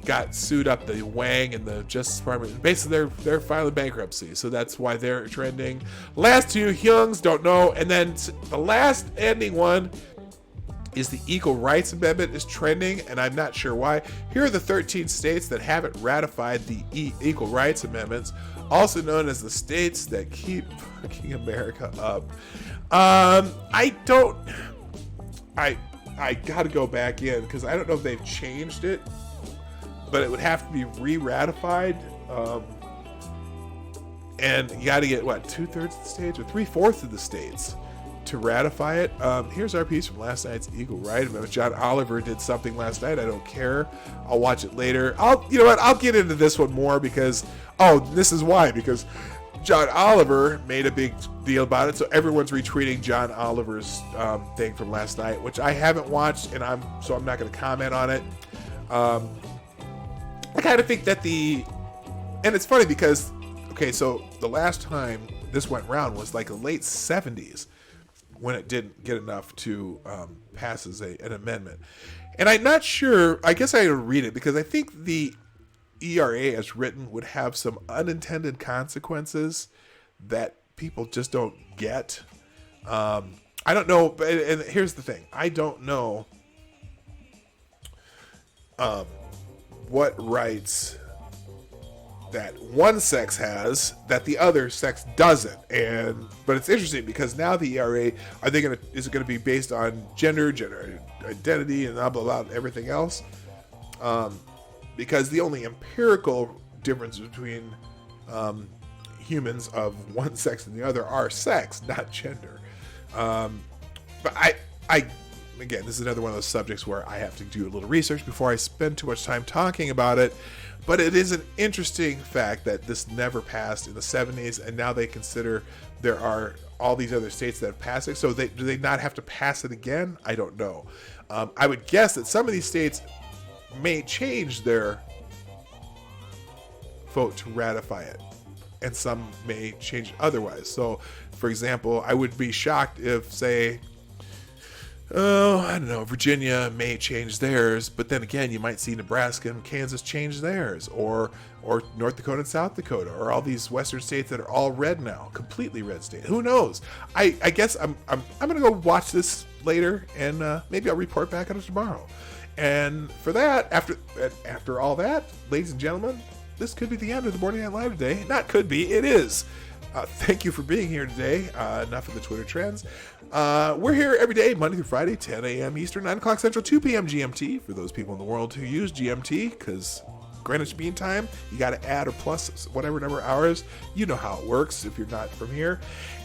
Got sued up the Wang and the Justice Department. Basically, they're filing bankruptcy, so that's why they're trending. Last two, Hyungs, don't know. And then the last ending one is the Equal Rights Amendment is trending, and I'm not sure why. Here are the 13 states that haven't ratified the Equal Rights Amendments, also known as the states that keep fucking America up. I gotta go back in because I don't know if they've changed it, but it would have to be re-ratified. And you got to get, what, 2/3 of the states or 3/4 of the states to ratify it. Here's our piece from last night's Equal Rights Amendment. John Oliver did something last night. I don't care. I'll watch it later. I'll get into this one more because, this is why. Because John Oliver made a big deal about it, so everyone's retweeting John Oliver's thing from last night, which I haven't watched, and I'm not going to comment on it. I kind of think that and it's funny because, okay, so the last time this went round was like the late 70s when it didn't get enough to pass as an amendment. And I'm not sure, I guess I would read it because I think the ERA as written would have some unintended consequences that people just don't get. I don't know, and here's the thing. I don't know what rights that one sex has that the other sex doesn't. But it's interesting because now the ERA, is it going to be based on gender identity, and blah, blah, blah, and everything else? Because the only empirical difference between humans of one sex and the other are sex, not gender. But again, this is another one of those subjects where I have to do a little research before I spend too much time talking about it. But it is an interesting fact that this never passed in the 70s, and now they consider there are all these other states that have passed it. So do they not have to pass it again? I don't know. I would guess that some of these states may change their vote to ratify it, and some may change it otherwise. So, for example, I would be shocked if, say, I don't know, Virginia may change theirs, but then again, you might see Nebraska and Kansas change theirs, or North Dakota and South Dakota, or all these western states that are all red now, completely red state. Who knows? I guess I'm gonna go watch this later, and maybe I'll report back on it tomorrow. And for that, after all that, ladies and gentlemen, this could be the end of the Morning Night Live today. Not could be, it is. Thank you for being here today. Enough of the Twitter trends. We're here every day, Monday through Friday, 10 a.m. Eastern, 9 o'clock Central, 2 p.m. GMT. For those people in the world who use GMT, because Greenwich Mean Time, you got to add or plus whatever number of hours. You know how it works if you're not from here.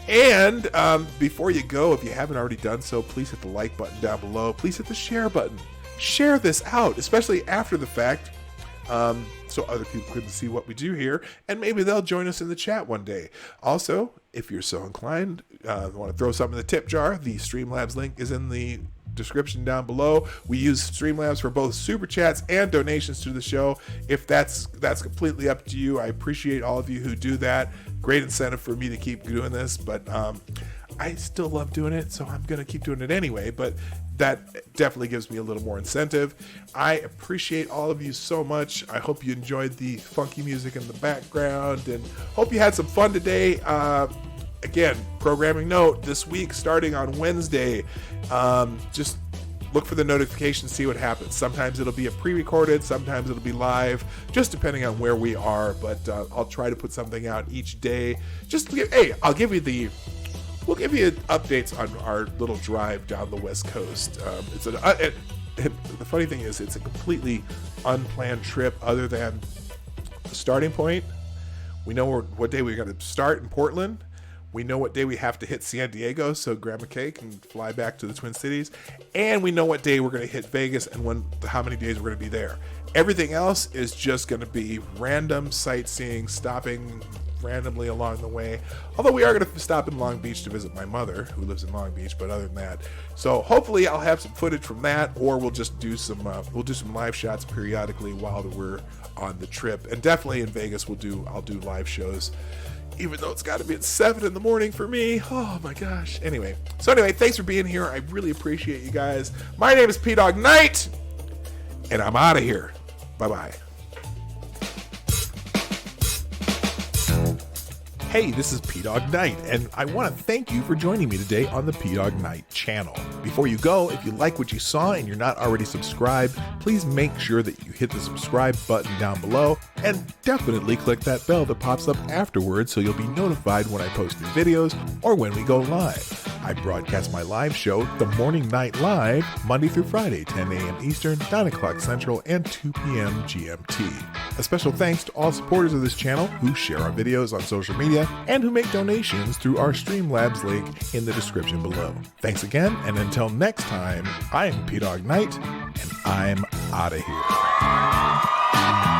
And before you go, if you haven't already done so, please hit the like button down below. Please hit the share button. Share this out, especially after the fact. So other people can see what we do here, and maybe they'll join us in the chat one day. Also, if you're so inclined, want to throw something in the tip jar, the Streamlabs link is in the description down below. We use Streamlabs for both super chats and donations to the show. If that's completely up to you, I appreciate all of you who do that. Great incentive for me to keep doing this, but I still love doing it, so I'm going to keep doing it anyway, but that definitely gives me a little more incentive. I appreciate all of you so much. I hope you enjoyed the funky music in the background, and hope you had some fun today. Again, programming note, this week starting on Wednesday, just look for the notifications, see what happens. Sometimes it'll be a pre-recorded, sometimes it'll be live, just depending on where we are. But I'll try to put something out each day. We'll give you updates on our little drive down the West Coast. The funny thing is, it's a completely unplanned trip other than the starting point. We know what day we're going to start in Portland. We know what day we have to hit San Diego so Grandma Kay can fly back to the Twin Cities. And we know what day we're going to hit Vegas and how many days we're going to be there. Everything else is just going to be random sightseeing, stopping randomly along the way. Although we are going to stop in Long Beach to visit my mother, who lives in Long Beach, but other than that. So hopefully I'll have some footage from that, or we'll just do some live shots periodically while we're on the trip. And definitely in Vegas I'll do live shows, even though it's got to be at 7 in the morning for me. Oh my gosh. Anyway, thanks for being here. I really appreciate you guys. My name is Dawg Knight, and I'm out of here. Bye-bye. Hey, this is Dawg Knight, and I want to thank you for joining me today on the Dawg Knight channel. Before you go, if you like what you saw and you're not already subscribed, please make sure that you hit the subscribe button down below, and definitely click that bell that pops up afterwards so you'll be notified when I post new videos or when we go live. I broadcast my live show, The Morning Night Live, Monday through Friday, 10 a.m. Eastern, 9 o'clock Central, and 2 p.m. GMT. A special thanks to all supporters of this channel who share our videos on social media and who make donations through our Streamlabs link in the description below. Thanks again, and until next time, I'm Dawg Knight, and I'm out of here.